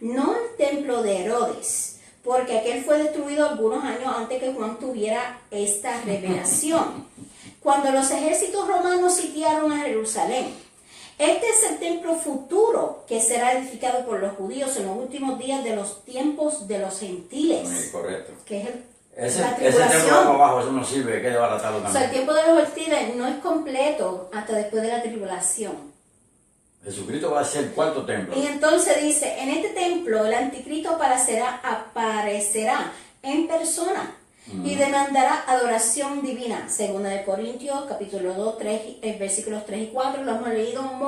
no el templo de Herodes, porque aquel fue destruido algunos años antes que Juan tuviera esta revelación. Cuando los ejércitos romanos sitiaron a Jerusalén, este es el templo futuro que será edificado por los judíos en los últimos días de los tiempos de los gentiles. Sí, correcto. Que es Ese la templo tribulación. abajo, eso no sirve, hay que desbaratarlo O sea, el también. tiempo de los gentiles no es completo hasta después de la tribulación. Jesucristo va a ser el 4.º templo. Y entonces dice, en este templo el anticristo aparecerá en persona y demandará adoración divina. Segunda de Corintios, capítulo 2, versículos 3 y 4, lo hemos leído un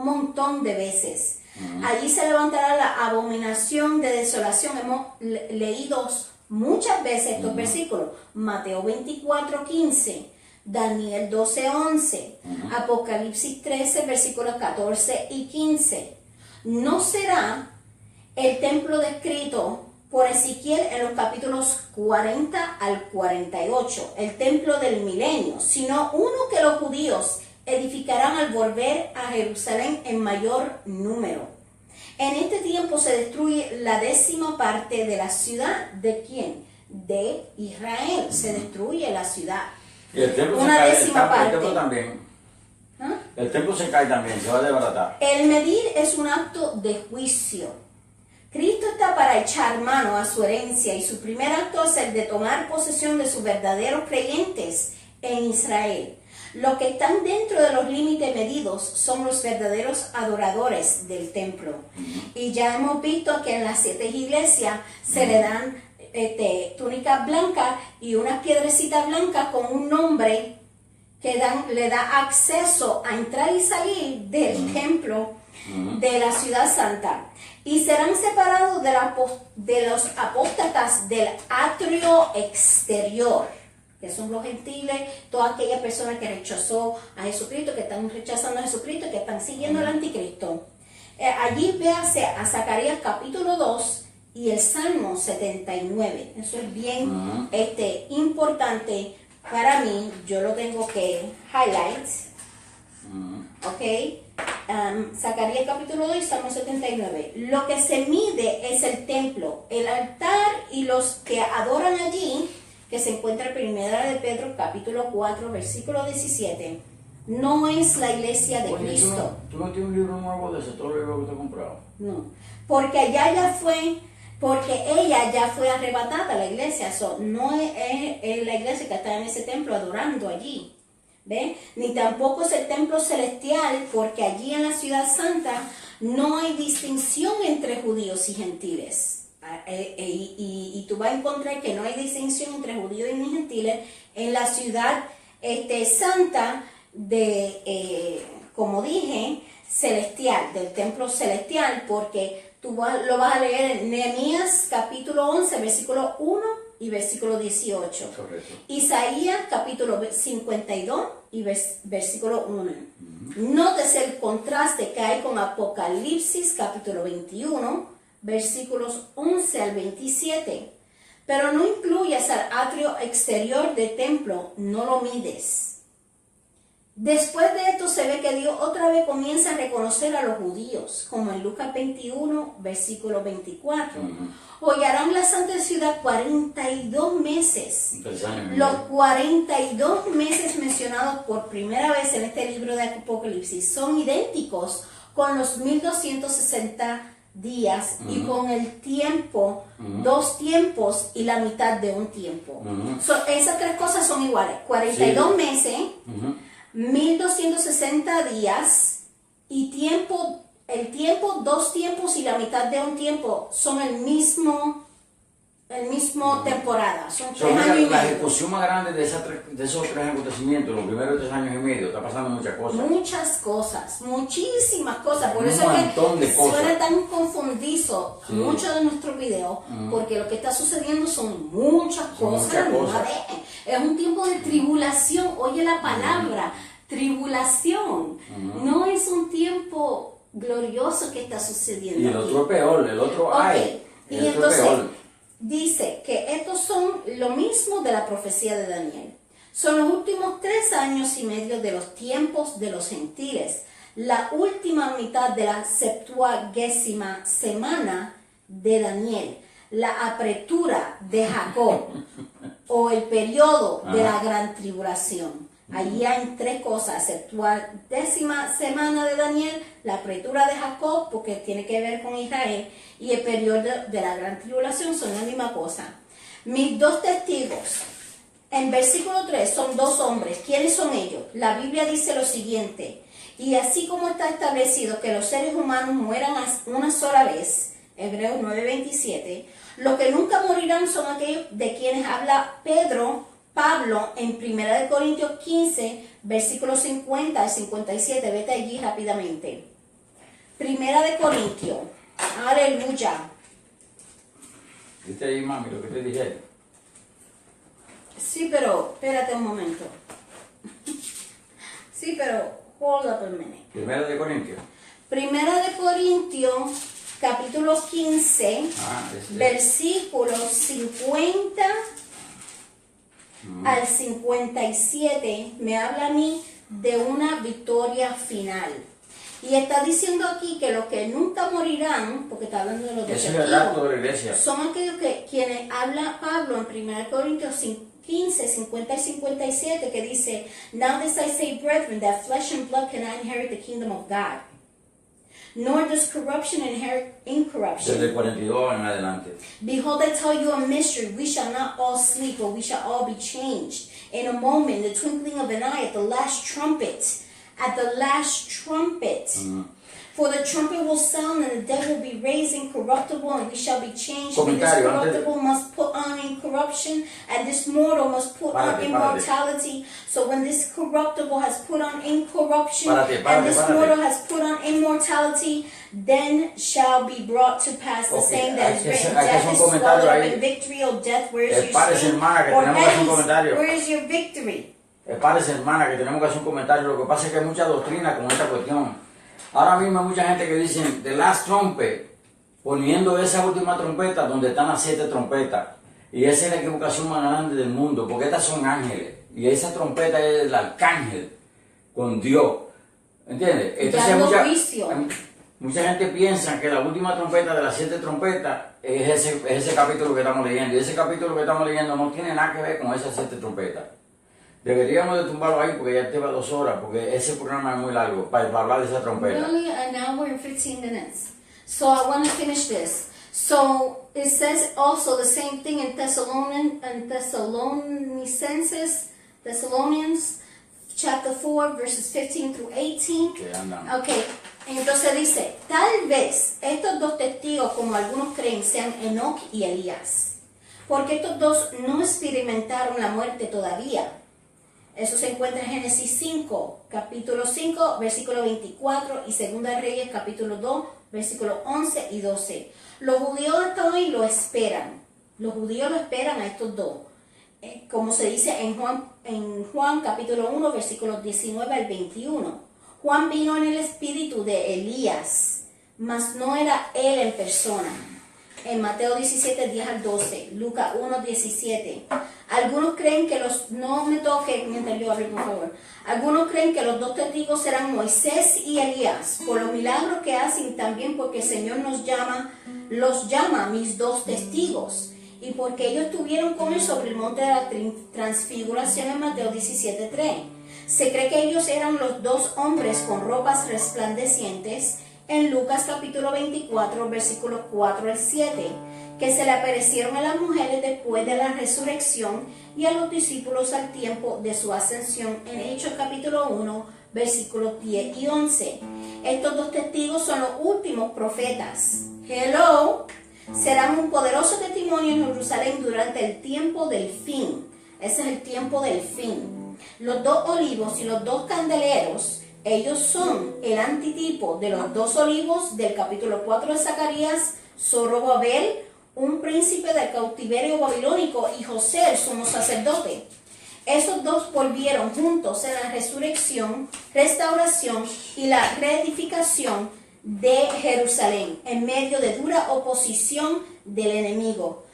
montón de veces. Allí se levantará la abominación de desolación. Hemos leído muchas veces estos versículos. Mateo 24, 15. Daniel 12:11, Apocalipsis 13, versículos 14 y 15. No será el templo descrito por Ezequiel en los capítulos 40 al 48, el templo del milenio, sino uno que los judíos edificarán al volver a Jerusalén en mayor número. En este tiempo se destruye la 10ª parte de la ciudad. ¿De quién? De Israel. Se destruye la ciudad. Y el templo Una 10ª parte. El templo también. El templo se cae también, se va a desbaratar. El medir es un acto de juicio. Cristo está para echar mano a su herencia y su primer acto es el de tomar posesión de sus verdaderos creyentes en Israel. Los que están dentro de los límites medidos son los verdaderos adoradores del templo. Y ya hemos visto que en las 7 iglesias se le dan túnicas blancas y unas piedrecitas blancas con un nombre que le da acceso a entrar y salir del templo de la ciudad santa. Y serán separados de los apóstatas del atrio exterior, que son los gentiles, toda aquella persona que rechazó a Jesucristo, que están rechazando a Jesucristo, que están siguiendo al anticristo. Allí véase a Zacarías capítulo 2 y el Salmo 79. Eso es bien importante para mí. Yo lo tengo que highlight. Ok. Zacarías capítulo 2 y Salmo 79. Lo que se mide es el templo, el altar y los que adoran allí, que se encuentra en Primera de Pedro capítulo 4 versículo 17. No es la iglesia de Cristo. ¿Tú no tienes un libro nuevo de ese todo el libro que te has comprado? No, porque ella ya fue arrebatada a la iglesia. No es la iglesia que está en ese templo adorando allí. ¿Ve? Ni tampoco es el templo celestial, porque allí en la ciudad santa no hay distinción entre judíos y gentiles. Y tú vas a encontrar que no hay distinción entre judíos y gentiles en la ciudad santa como dije, celestial, del templo celestial, porque tú lo vas a leer en Nehemías capítulo 11, versículo 1 y versículo 18. Correcto. Isaías capítulo 52 y versículo 1. Nótese el contraste que hay con Apocalipsis capítulo 21, versículos 11 al 27. Pero no incluyas al atrio exterior del templo, no lo mides. Después de esto se ve que Dios otra vez comienza a reconocer a los judíos, como en Lucas 21, versículo 24. Hollarán la santa ciudad 42 meses. Los 42 meses mencionados por primera vez en este libro de Apocalipsis son idénticos con los 1260 días y con el tiempo, 2 tiempos y la mitad de un tiempo. Esas 3 cosas son iguales. 42 meses, 1260 días y el tiempo, 2 tiempos y la mitad de un tiempo son el mismo temporada. Son 3 años y medio. La ejecución más grande de esos 3 acontecimientos, los primeros 3 años y medio, está pasando muchas cosas. Muchas cosas, muchísimas cosas. Por eso es que suena tan confundido muchos de nuestros videos, porque lo que está sucediendo son muchas cosas. Es un tiempo de tribulación. Oye la palabra, tribulación. No es un tiempo glorioso que está sucediendo. Y el otro peor, el otro hay. Y entonces dice que estos son lo mismo de la profecía de Daniel. Son los últimos 3 años y medio de los tiempos de los gentiles, la última mitad de la 70ª semana de Daniel, la apertura de Jacob o el periodo de la gran tribulación. Allí hay 3 cosas: 70ª semana de Daniel, la apertura de Jacob, porque tiene que ver con Israel, y el periodo de la gran tribulación son la misma cosa. Mis 2 testigos, en versículo 3, son 2 hombres. ¿Quiénes son ellos? La Biblia dice lo siguiente: y así como está establecido que los seres humanos mueran una sola vez, Hebreos 9:27, los que nunca morirán son aquellos de quienes habla Pablo en 1 Corintios 15, versículos 50 al 57. Vete allí rápidamente. 1 Corintios. Aleluya. ¿Viste ahí, mami, lo que te dije? Sí, pero espérate un momento. Sí, pero hold up a minute. 1 Corintios. 1 Corintios, capítulo 15, versículos 50 al 57, me habla a mí de una victoria final. Y está diciendo aquí que los que nunca morirán, porque está hablando de los testigos, es el acto de la iglesia. son aquellos quienes habla Pablo en 1 Corintios 15, 50 y 57, que dice, Now this I say, brethren, that flesh and blood cannot inherit the kingdom of God, nor does corruption inherit incorruption. Desde el 42 en adelante. Behold, I tell you a mystery. We shall not all sleep, but we shall all be changed. In a moment, the twinkling of an eye, at the last trumpet. At the last trumpet. For the trumpet will sound, and the dead will be raised incorruptible, and we shall be changed. For this corruptible must put on incorruption, and this mortal must put on immortality. So when this corruptible has put on incorruption, and this mortal has put on immortality, then shall be brought to pass the saying that is written, death is swallowed up in victory. O death, where is your sting? Or Hades, where is your victory? Parece, hermana, que tenemos que hacer un comentario. Lo que pasa es que hay mucha doctrina con esta cuestión. Ahora mismo hay mucha gente que dice The Last Trumpet, poniendo esa última trompeta donde están las 7 trompetas. Y esa es la equivocación más grande del mundo, porque estas son ángeles. Y esa trompeta es el arcángel con Dios. ¿Entiendes? Entonces mucha gente piensa que la última trompeta de las 7 trompetas es ese capítulo que estamos leyendo. Y ese capítulo que estamos leyendo no tiene nada que ver con esas 7 trompetas. Deberíamos de tumbarlo ahí porque ya lleva 2 horas, porque ese programa es muy largo para hablar de esa trompeta. Really, an hour and 15 minutes. So I want to finish this. So it says also the same thing in Thessalonians chapter 4 verses 15 through 18. Okay, entonces dice, tal vez estos dos testigos, como algunos creen, sean Enoc y Elías, porque estos dos no experimentaron la muerte todavía. Eso se encuentra en Génesis 5, capítulo 5, versículo 24 y Segunda de Reyes, capítulo 2, versículos 11 y 12. Los judíos hasta hoy lo esperan. Los judíos lo esperan a estos dos. Como se dice en Juan capítulo 1, versículos 19 al 21. Juan vino en el espíritu de Elías, mas no era él en persona. En Mateo 17, 10 al 12, Lucas 1, 17. Algunos creen que no me toque mientras yo hablo, por favor. Algunos creen que los dos testigos serán Moisés y Elías, por los milagros que hacen, también porque el Señor los llama mis dos testigos, y porque ellos estuvieron con él sobre el monte de la transfiguración en Mateo 17, 3. Se cree que ellos eran los dos hombres con ropas resplandecientes, en Lucas capítulo 24, versículos 4 al 7, que se le aparecieron a las mujeres después de la resurrección y a los discípulos al tiempo de su ascensión, en Hechos capítulo 1, versículos 10 y 11. Estos dos testigos son los últimos profetas. Hello, serán un poderoso testimonio en Jerusalén durante el tiempo del fin. Ese es el tiempo del fin. Los dos olivos y los dos candeleros, ellos son el antitipo de los dos olivos del capítulo 4 de Zacarías, Zorobabel, un príncipe del cautiverio babilónico, y José, el sumo sacerdote. Esos dos volvieron juntos en la resurrección, restauración y la reedificación de Jerusalén, en medio de dura oposición del enemigo.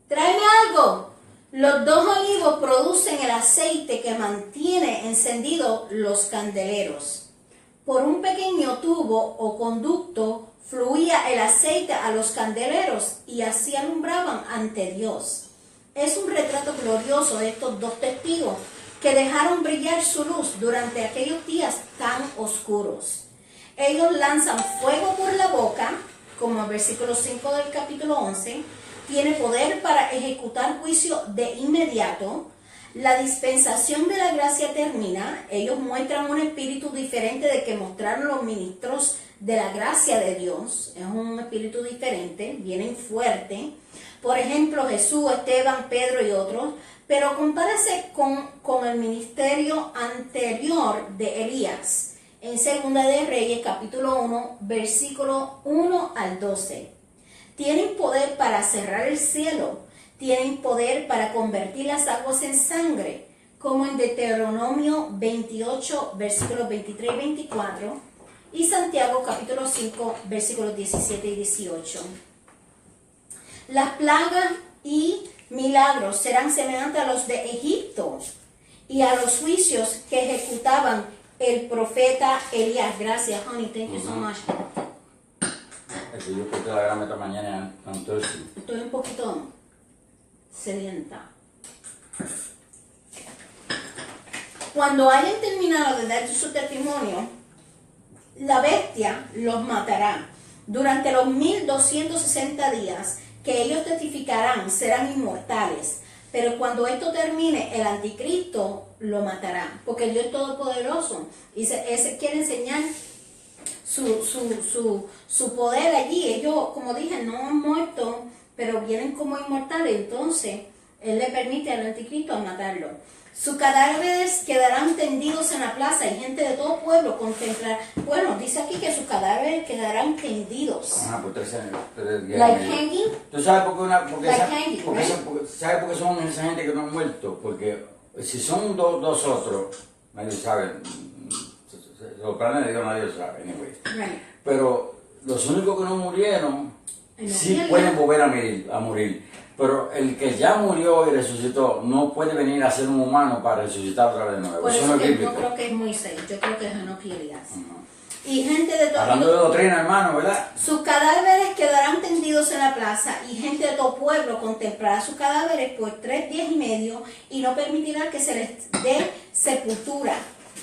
Tráeme algo. Los dos olivos producen el aceite que mantiene encendidos los candeleros. Por un pequeño tubo o conducto fluía el aceite a los candeleros y así alumbraban ante Dios. Es un retrato glorioso de estos dos testigos que dejaron brillar su luz durante aquellos días tan oscuros. Ellos lanzan fuego por la boca, como el versículo 5 del capítulo 11, tiene poder para ejecutar juicio de inmediato. La dispensación de la gracia termina. Ellos muestran un espíritu diferente de que mostraron los ministros de la gracia de Dios. Es un espíritu diferente, vienen fuerte. Por ejemplo, Jesús, Esteban, Pedro y otros. Pero compárase con el ministerio anterior de Elías, en Segunda de Reyes, capítulo 1, versículo 1 al 12. Tienen poder para cerrar el cielo, tienen poder para convertir las aguas en sangre, como en Deuteronomio 28, versículos 23 y 24, y Santiago capítulo 5, versículos 17 y 18. Las plagas y milagros serán semejantes a los de Egipto y a los juicios que ejecutaban el profeta Elías. Gracias, honey. Thank you so much. Yo corté la grama esta mañana, entonces. Estoy un poquito sedienta. Cuando hayan terminado de dar su testimonio, la bestia los matará. Durante los 1260 días que ellos testificarán, serán inmortales. Pero cuando esto termine, el anticristo lo matará. Porque Dios Todopoderoso ese quiere enseñar su poder allí. Ellos, como dije, no han muerto, pero vienen como inmortales. Entonces, Él le permite al anticristo matarlo. Sus cadáveres quedarán tendidos en la plaza y gente de todo pueblo contemplará. Bueno, dice aquí que sus cadáveres quedarán tendidos. Pues 3 días. Like hanging. ¿Tú sabes por qué Like ¿sabes por qué son esa gente que no han muerto? Porque si son dos otros, nadie sabe. Los planes de Dios nadie lo sabe, anyway. Right. Pero los únicos que no murieron, sí murieron. pueden volver a morir. Pero el que ya murió y resucitó no puede venir a ser un humano para resucitar otra vez de nuevo. Por Eso eso no es que bíblico. yo creo que es Moisés, yo creo que es Enoch y Elías. Y gente de todo Hablando de doctrina, hermano, ¿verdad? sus cadáveres quedarán tendidos en la plaza y gente de todo pueblo contemplará sus cadáveres por 3 días y medio y no permitirá que se les dé sepultura.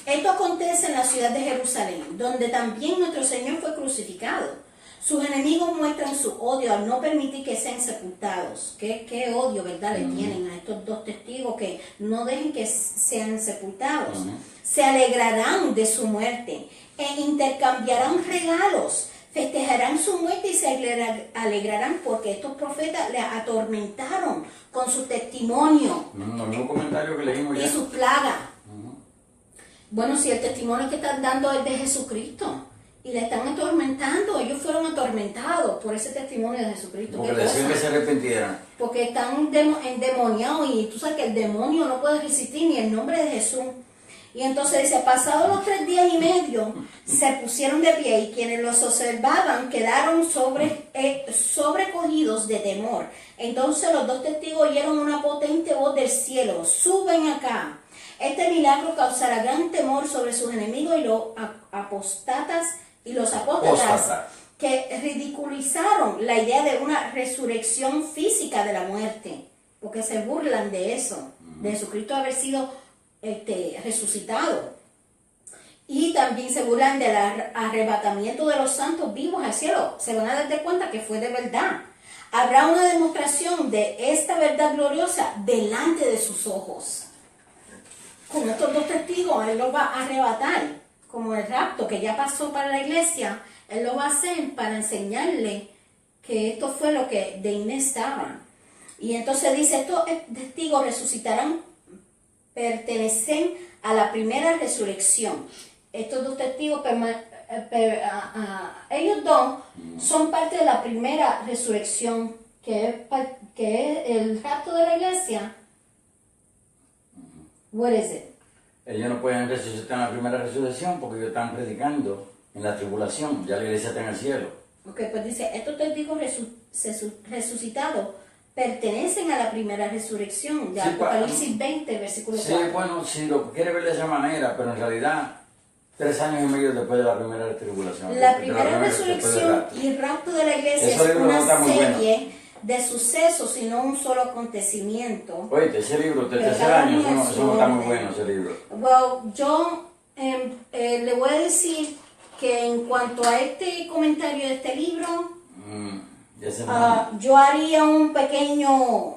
Esto acontece en la ciudad de Jerusalén, donde también nuestro Señor fue crucificado. Sus enemigos muestran su odio al no permitir que sean sepultados. ¿Qué odio, verdad, le tienen a estos 2 testigos que no dejen que sean sepultados? Se alegrarán de su muerte e intercambiarán regalos. Festejarán su muerte y se alegrarán porque estos profetas le atormentaron con su testimonio El mismo comentario que leímos y ya. su plaga. Bueno, si el testimonio que están dando es de Jesucristo y le están atormentando, ellos fueron atormentados por ese testimonio de Jesucristo. Porque ¿Qué le decían cosa? que se arrepintieran. Porque están endemoniados y tú sabes que el demonio no puede resistir ni el nombre de Jesús. Y entonces dice, pasados los 3 días y medio, se pusieron de pie y quienes los observaban quedaron sobrecogidos de temor. Entonces los 2 testigos oyeron una potente voz del cielo, suben acá. Este milagro causará gran temor sobre sus enemigos y los apóstatas que ridiculizaron la idea de una resurrección física de la muerte, porque se burlan de eso, de Jesucristo haber sido resucitado. Y también se burlan del arrebatamiento de los santos vivos al cielo. Se van a dar de cuenta que fue de verdad. Habrá una demostración de esta verdad gloriosa delante de sus ojos. Con estos 2 testigos, Él los va a arrebatar, como el rapto que ya pasó para la iglesia. Él lo va a hacer para enseñarle que esto fue lo que de Inés estaban. Y entonces dice, estos testigos resucitarán, pertenecen a la primera resurrección. Estos 2 testigos, ellos 2 son parte de la primera resurrección, que es el rapto de la iglesia. What is it? Ellos no pueden resucitar en la primera resurrección porque ellos están predicando en la tribulación. Ya la iglesia está en el cielo. Ok, pues dice, estos testigos resucitados pertenecen a la primera resurrección. De Sí, Apocalipsis 20, versículo 4. Sí, bueno, si lo quiere ver de esa manera, pero en realidad 3 años y medio después de la primera tribulación. La primera resurrección y el rapto de la iglesia Ese es libro una no está muy serie de sucesos y no un solo acontecimiento. Oye, ese libro, del Pero 3er cada año, uno en eso su no está muy orden. bueno, ese libro. Well, yo le voy a decir que en cuanto a este comentario de este libro, Ese no. yo haría un pequeño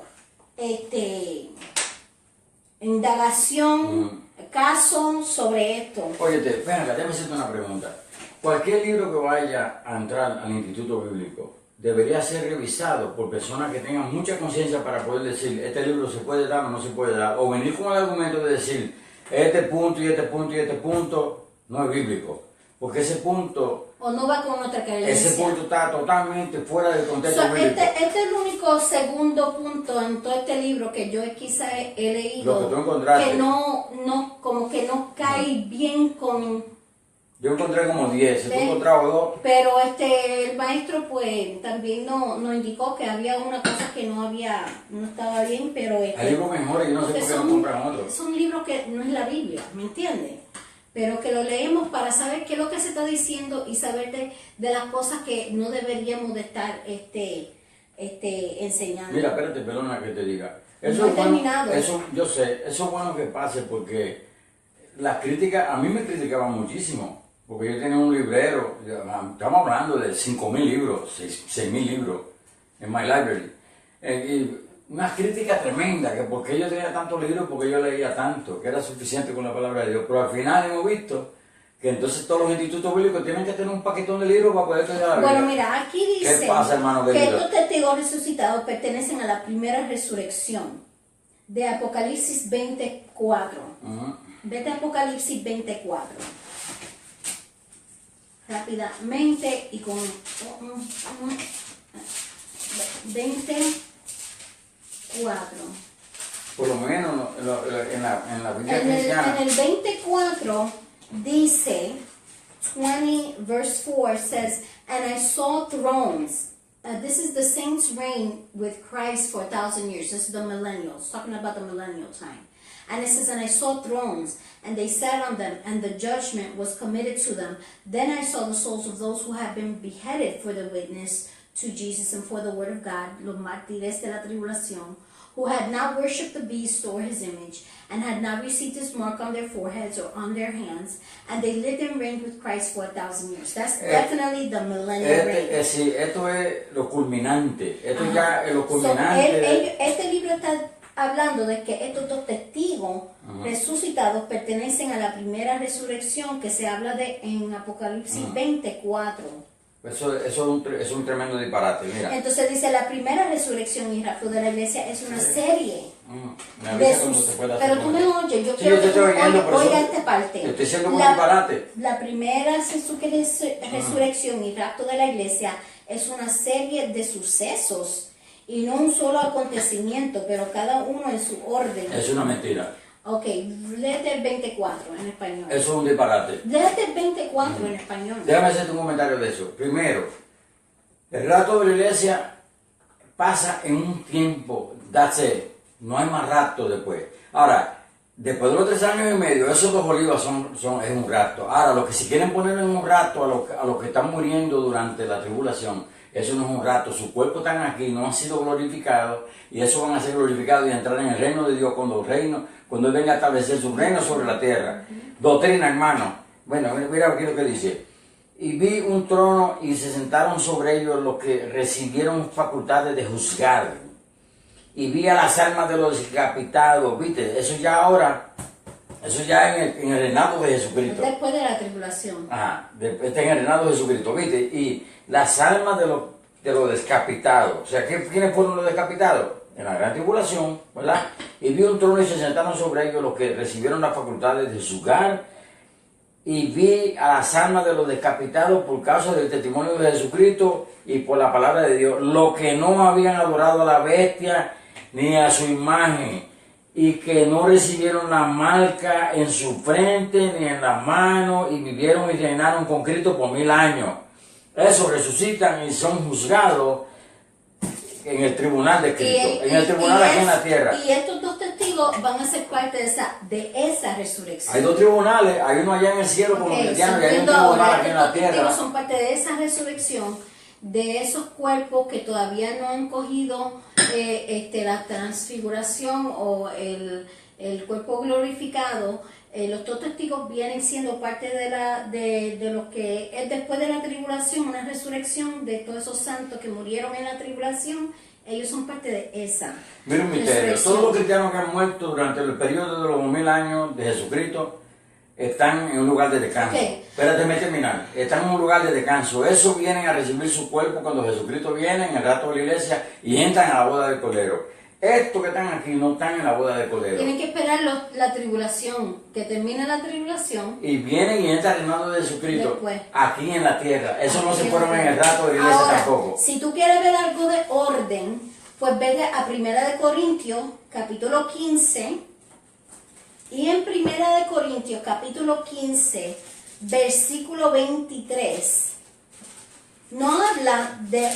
indagación, caso sobre esto. Óyete, ven acá, déjame hacerte una pregunta. Cualquier libro que vaya a entrar al Instituto Bíblico debería ser revisado por personas que tengan mucha conciencia para poder decir, este libro se puede dar o no se puede dar, o venir con el argumento de decir, este punto y este punto y este punto no es bíblico, porque ese punto O no va con nuestra creencia. Ese punto está totalmente fuera del contexto So, bíblico. este es el único segundo punto en todo este libro que yo quizá he leído Lo que tú encontraste. que como que no cae bien con... Yo encontré como 10, si tú ¿Ves? encontrabas 2. Pero el maestro pues también nos indicó que había una cosa que no estaba bien, pero Hay libros mejores, yo no sé porque por qué no compran otros. son libros que no es la Biblia, ¿me entiendes? Pero que lo leemos para saber qué es lo que se está diciendo y saber de las cosas que no deberíamos de estar enseñando. Mira, espérate, perdona que te diga. Eso no he es bueno, terminado. eso, yo sé, eso es bueno que pase porque las críticas, a mí me criticaban muchísimo, porque yo tenía un librero, estamos hablando de 5.000 libros, 6.000 libros en my library, y una crítica tremenda, que porque yo tenía tantos libros, porque yo leía tanto, que era suficiente con la palabra de Dios, pero al final hemos visto que entonces todos los institutos bíblicos tienen que tener un paquetón de libros para poder estudiar la Biblia. Bueno, mira, aquí dice ¿Qué pasa, hermano que querido? estos testigos resucitados pertenecen a la primera resurrección de Apocalipsis 24. Vete a Apocalipsis 24. Rápidamente y con 24. Por lo menos en la Biblia En cristiana. el 24 dice, 20 verse 4 says, and I saw thrones. This is the saints' reign with Christ for 1,000 years. This is the millennials, talking about the millennial time. And it says, and I saw thrones, and they sat on them, and the judgment was committed to them. Then I saw the souls of those who had been beheaded for the witness to Jesus and for the word of God, los mártires de la tribulación, who had not worshipped the beast or his image, and had not received his mark on their foreheads or on their hands, and they lived and reigned with Christ for 1,000 years. That's definitely the millennial reign. Sí, esto es lo culminante. Esto Ajá. ya es lo So, culminante. este libro está hablando de que estos dos testigos resucitados pertenecen a la primera resurrección que se habla de en Apocalipsis 24. Eso es un tremendo disparate, mira. Entonces dice, la primera resurrección y rapto de la iglesia es una serie. Me avisa cuando te puedas Pero hacer tú con me eso. oyes, yo Sí, quiero yo te que tú estoy oyendo, por oiga eso esta parte. te estoy diciendo un disparate. La primera resurrección y rapto de la iglesia es una serie de sucesos y no un solo acontecimiento, pero cada uno en su orden. Es una mentira. Ok, léete el 24 en español. Eso es un disparate. Léete el 24 en español. Déjame hacerte un comentario de eso. Primero, el rapto de la iglesia pasa en un tiempo, that's it. No hay más rapto después. Ahora, después de los 3 años y medio, esos 2 olivas es un rapto. Ahora, los que si quieren poner en un rapto a los que están muriendo durante la tribulación, eso no es un rapto. Sus cuerpos están aquí, no han sido glorificados, y eso van a ser glorificados y entrar en el reino de Dios cuando Él venga a establecer su reino sobre la tierra. Doctrina, hermano. Bueno, mira aquí lo que dice. Y vi un trono y se sentaron sobre ellos los que recibieron facultades de juzgar. Y vi a las almas de los decapitados, ¿viste? Eso ya en el reinado de Jesucristo. Después de la tribulación. Ajá, está en el reinado de Jesucristo, ¿viste? Y las almas de los decapitados. O sea, ¿quiénes fueron los decapitados? En la gran tribulación, ¿verdad? Y vi un trono y se sentaron sobre ellos los que recibieron las facultades de juzgar. Y vi a las almas de los decapitados por causa del testimonio de Jesucristo y por la palabra de Dios, los que no habían adorado a la bestia ni a su imagen, y que no recibieron la marca en su frente ni en las manos, y vivieron y reinaron con Cristo por 1000 años. Esos resucitan y son juzgados en el tribunal de Cristo, en el tribunal aquí en la tierra. Y estos dos testigos van a ser parte de esa resurrección. Hay 2 tribunales, hay uno allá en el cielo con los cristianos y hay un tribunal aquí en la tierra. Estos testigos son parte de esa resurrección, de esos cuerpos que todavía no han cogido la transfiguración o el cuerpo glorificado. Los dos testigos vienen siendo parte de lo que es después de la tribulación, una resurrección de todos esos santos que murieron en la tribulación. Ellos son parte de esa. Mira un misterio, todos los cristianos que han muerto durante el periodo de los 2000 años de Jesucristo están en un lugar de descanso. Espérate, déjame terminar. Están en un lugar de descanso. Esos vienen a recibir su cuerpo cuando Jesucristo viene en el rapto de la iglesia y entran a la boda del Cordero. Estos que están aquí no están en la boda del Cordero. Tienen que esperar la tribulación, que termine la tribulación. Y vienen y entran al reinado de Jesucristo después, aquí en la tierra. Eso no se fueron en el rapto de la iglesia ahora, tampoco. Si tú quieres ver algo de orden, pues vete a 1 Corintios, capítulo 15. Y en 1 Corintios, capítulo 15, versículo 23, no habla de...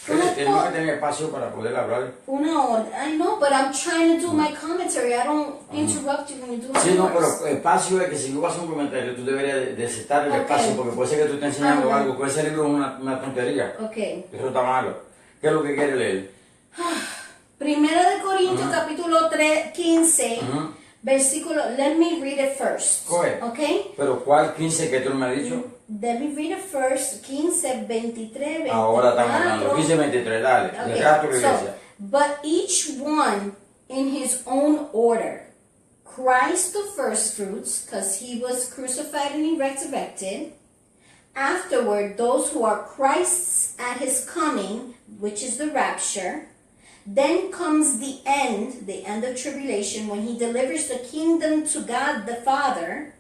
Tenemos que tener espacio para poder hablar. Una orden. I know, but I'm trying to do my commentary. I don't interrupt you when you do Sí, no, yours. pero espacio es que si yo vas a hacer un comentario, tú deberías de aceptar el espacio, porque puede ser que tú estés enseñando algo, que ese libro es una tontería. Ok. Eso está malo. ¿Qué es lo que quiere leer? Primero de Corintios, capítulo 3, 15, versículo, let me read it first. Go ahead. Okay? Pero ¿cuál 15 que tú me has dicho? Let me read it first, 15, 23, 24. Ahora estamos hablando, 15, 23, dale, Okay, de rato la so, iglesia. but each one in his own order. Christ the first fruits, because he was crucified and he resurrected. Afterward, those who are Christ's at his coming, which is the rapture. Then comes the end of tribulation, when he delivers the kingdom to God the Father,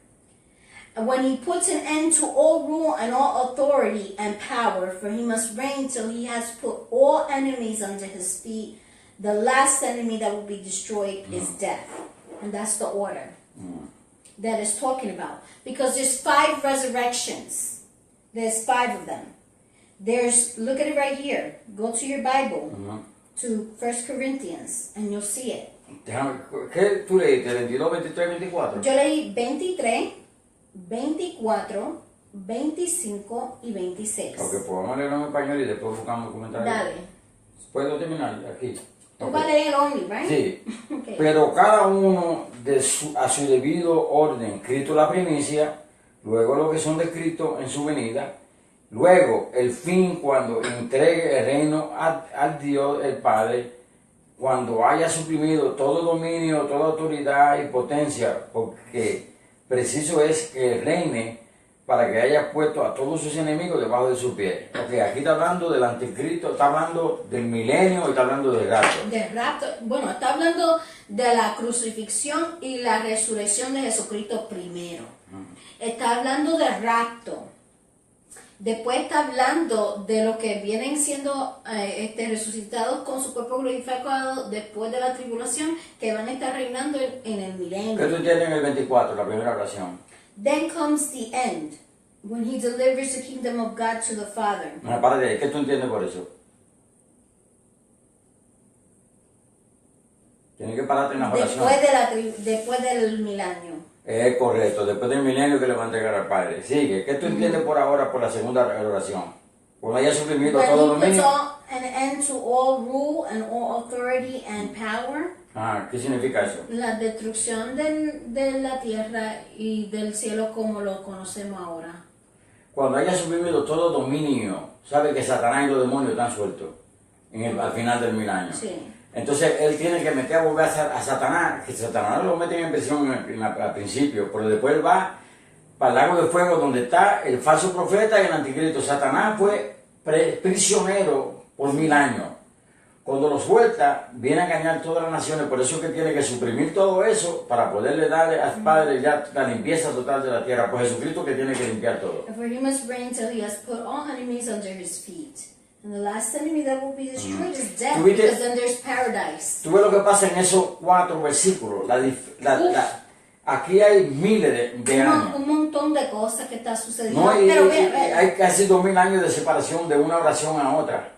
and when he puts an end to all rule and all authority and power, for he must reign till he has put all enemies under his feet. The last enemy that will be destroyed is death. And that's the order that it's talking about. Because there's 5 resurrections. There's 5 of them. Look at it right here. Go to your Bible, to 1 Corinthians, and you'll see it. ¿Qué tú leíste? ¿22, 23, 24? Yo leí 23, 24, 25 y 26. Ok, pues vamos a leerlo en español y después buscamos comentarios. Dale. ¿Puedo terminar aquí? Tú vas a leer only, right? Sí. Okay. Pero cada uno a su debido orden, Cristo la primicia, luego lo que son descritos en su venida, luego el fin cuando entregue el reino al Dios el Padre, cuando haya suprimido todo dominio, toda autoridad y potencia, porque preciso es que reine para que haya puesto a todos sus enemigos debajo de sus pies. Okay, aquí está hablando del anticristo, está hablando del milenio y está hablando del rapto. Del rapto, bueno, está hablando de la crucifixión y la resurrección de Jesucristo primero. Está hablando del rapto. Después está hablando de lo que vienen siendo resucitados con su cuerpo glorificado después de la tribulación, que van a estar reinando en el milenio. ¿Qué tú entiendes en el 24, la primera oración? Then comes the end, when he delivers the kingdom of God to the Father. Para de ahí, ¿qué tú entiendes por eso? Tienes que pararte en la oración. Después del milenio. Es correcto, después del milenio que le va a entregar al Padre. Sigue, ¿qué tú entiendes por ahora por la segunda oración? Cuando haya suprimido todo dominio. An end to all rule and all authority and power. ¿Qué significa eso? La destrucción de la tierra y del cielo como lo conocemos ahora. Cuando haya suprimido todo dominio, sabe que Satanás y los demonios están sueltos al final del milenio. Sí. Entonces él tiene que meter a volver a Satanás, que Satanás lo mete en prisión al principio, pero después él va para el lago de fuego donde está el falso profeta y el anticristo. Satanás fue prisionero por 1000 años. Cuando lo suelta, viene a engañar todas las naciones, por eso es que tiene que suprimir todo eso para poderle darle al Padre ya la limpieza total de la tierra. Pues Jesucristo que tiene que limpiar todo. For he must reign till he has put all enemies under his feet. And the last enemy that will be destroyed is death, because then there's paradise. Tú ves lo que pasa en esos 4 versículos. Aquí hay miles de años. Un montón de cosas que está sucediendo. No, pero hay casi 2000 años de separación de una oración a otra.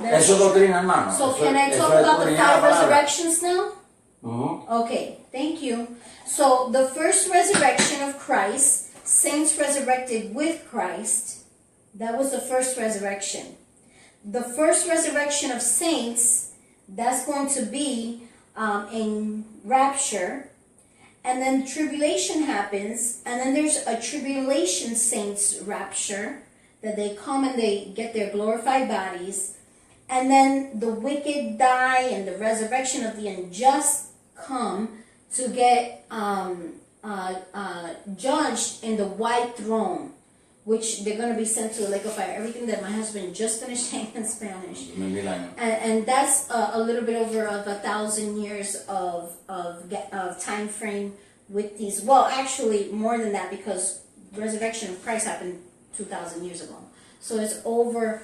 Eso es doctrina, hermano. So can I talk about the 5 resurrections now? Okay, thank you. So the first resurrection of Christ, saints resurrected with Christ, that was the first resurrection. The first resurrection of saints, that's going to be in rapture. And then tribulation happens, and then there's a tribulation saints rapture, that they come and they get their glorified bodies. And then the wicked die, and the resurrection of the unjust come to get judged in the white throne, which they're going to be sent to the lake of fire. Everything that my husband just finished saying in Spanish. And that's a little bit over 1,000 years of time frame with these. Well, actually more than that, because resurrection of Christ happened 2,000 years ago. So it's over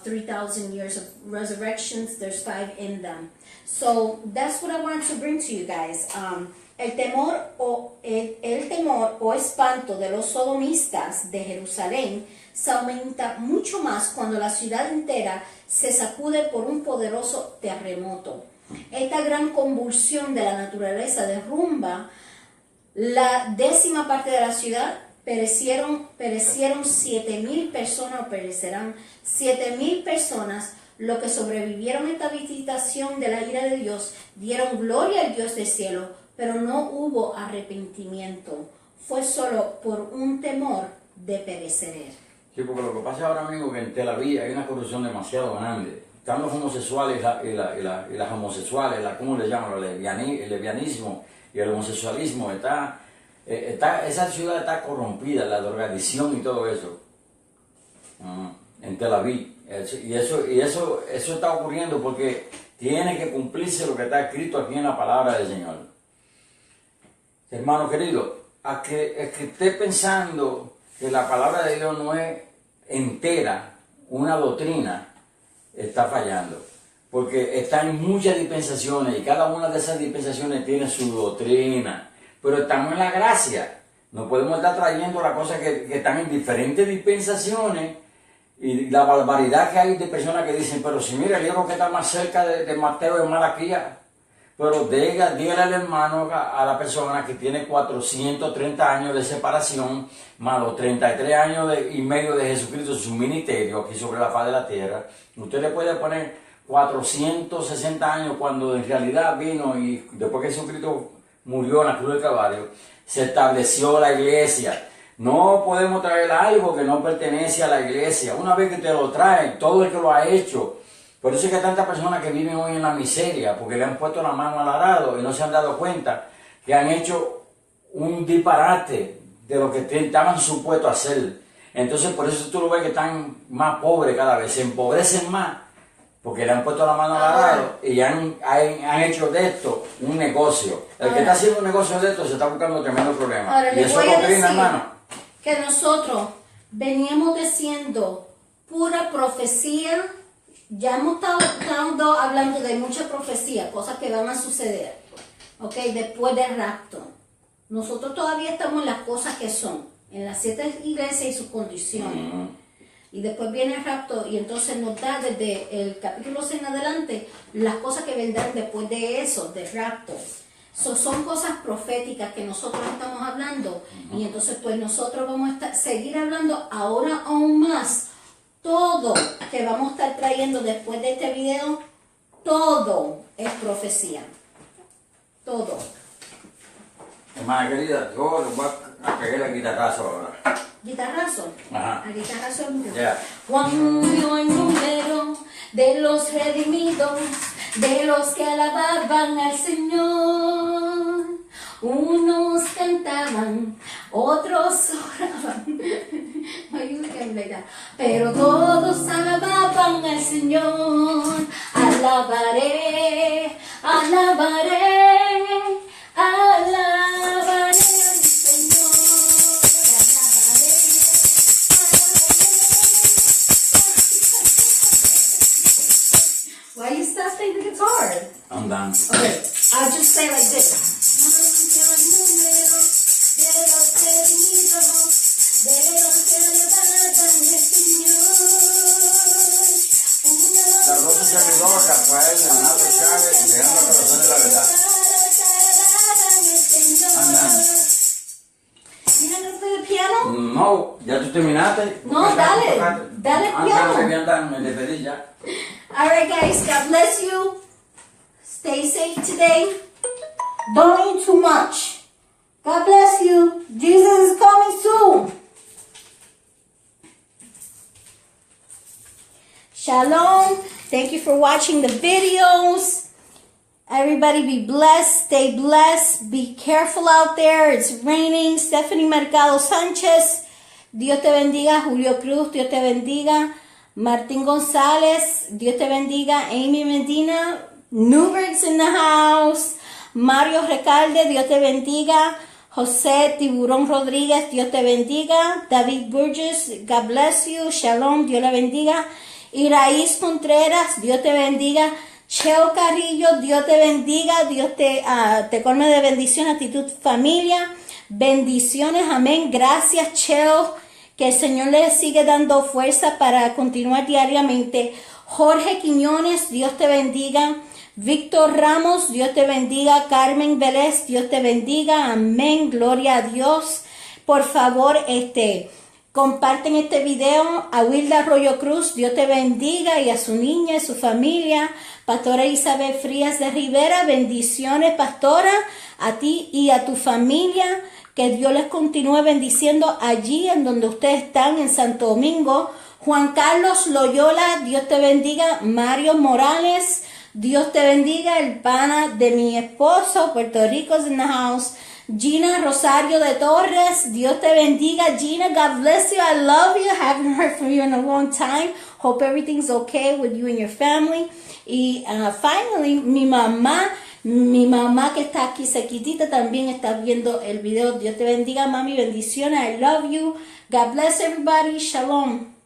3,000 years of resurrections. There's 5 in them. So that's what I wanted to bring to you guys. El temor o espanto de los sodomistas de Jerusalén se aumenta mucho más cuando la ciudad entera se sacude por un poderoso terremoto. Esta gran convulsión de la naturaleza derrumba la 10ª parte de la ciudad. Perecieron 7,000 personas, o perecerán 7,000 personas, Los que sobrevivieron a esta visitación de la ira de Dios dieron gloria al Dios del cielo, pero no hubo arrepentimiento. Fue solo por un temor de perecer. Sí, porque lo que pasa ahora mismo es que en Tel Aviv hay una corrupción demasiado grande. Están los homosexuales y las homosexuales, ¿cómo le llaman? El lesbianismo y el homosexualismo. Esa ciudad está corrompida, la drogadicción y todo eso. En Tel Aviv. Y eso está ocurriendo porque tiene que cumplirse lo que está escrito aquí en la palabra del Señor. Hermano querido, es que esté pensando que la palabra de Dios no es entera, una doctrina, está fallando. Porque está en muchas dispensaciones y cada una de esas dispensaciones tiene su doctrina. Pero estamos en la gracia. No podemos estar trayendo las cosas que están en diferentes dispensaciones y la barbaridad que hay de personas que dicen, pero si mira el libro que está más cerca de Mateo es Malaquías. Pero dígale al hermano, a la persona que tiene 430 años de separación, más los 33 años y medio de Jesucristo, su ministerio aquí sobre la faz de la tierra, usted le puede poner 460 años cuando en realidad vino y después que Jesucristo murió en la cruz del Calvario, se estableció la iglesia. No podemos traer algo que no pertenece a la iglesia. Una vez que te lo traen, todo el que lo ha hecho. Por eso es que hay tantas personas que viven hoy en la miseria, porque le han puesto la mano al arado y no se han dado cuenta que han hecho un disparate de lo que estaban supuestos a hacer. Entonces por eso tú lo ves que están más pobres cada vez, se empobrecen más, porque le han puesto la mano al arado y han hecho de esto un negocio. El que está haciendo un negocio de esto se está buscando tremendo problema. Ahora, y eso es doctrina, hermano. Que nosotros veníamos diciendo pura profecía. Ya hemos estado hablando de mucha profecía, cosas que van a suceder, ¿ok? Después del rapto. Nosotros todavía estamos en las cosas que son, en las 7 iglesias y sus condiciones. Y después viene el rapto y entonces nos da desde el capítulo 6 en adelante las cosas que vendrán después de eso, del rapto. Son cosas proféticas que nosotros estamos hablando. Y entonces pues nosotros vamos a seguir hablando ahora aún más. Todo que vamos a estar trayendo después de este video, todo es profecía. Todo. Hermana querida, yo le voy a pegar el guitarrazo ahora. ¿Guitarrazo? Ajá. ¿El guitarrazo es número? Yeah. Juan dio el número de los redimidos, de los que alababan al Señor. Unos cantaban, otros oraban. Pero todos alababan al Señor. Alabaré, alabaré, alabaré al Señor. Alabaré, alabaré. Why you stop playing the guitar? I'm done. Okay, I'll just say like this. Servidor Rafael Leonardo Chávez, llegando a corazón de la verdad. ¿Tienes que tocar el piano? No, ya tú terminaste. No, dale el piano. Me despedí ya. Alright guys, God bless you. Stay safe today. Don't eat too much. God bless you. Jesus is coming soon. Shalom. Thank you for watching the videos. Everybody be blessed. Stay blessed. Be careful out there. It's raining. Stephanie Mercado Sánchez. Dios te bendiga. Julio Cruz. Dios te bendiga. Martín González. Dios te bendiga. Amy Medina. Newberg's in the house. Mario Recalde. Dios te bendiga. José Tiburón Rodríguez. Dios te bendiga. David Burgess. God bless you. Shalom. Dios le bendiga. Iraíz Contreras, Dios te bendiga. Cheo Carrillo, Dios te bendiga. Dios te colme de bendición a ti, tu familia. Bendiciones, amén. Gracias, Cheo. Que el Señor le sigue dando fuerza para continuar diariamente. Jorge Quiñones, Dios te bendiga. Víctor Ramos, Dios te bendiga. Carmen Vélez, Dios te bendiga. Amén. Gloria a Dios. Por favor, Comparten este video a Wilda Arroyo Cruz, Dios te bendiga, y a su niña y su familia. Pastora Isabel Frías de Rivera, bendiciones, pastora, a ti y a tu familia. Que Dios les continúe bendiciendo allí en donde ustedes están, en Santo Domingo. Juan Carlos Loyola, Dios te bendiga. Mario Morales, Dios te bendiga. El pana de mi esposo, Puerto Rico's in the house. Gina Rosario de Torres, Dios te bendiga. Gina, God bless you. I love you. I haven't heard from you in a long time. Hope everything's okay with you and your family. Y finally, mi mamá que está aquí cerquitita también está viendo el video. Dios te bendiga, mami. Bendiciones. I love you. God bless everybody. Shalom.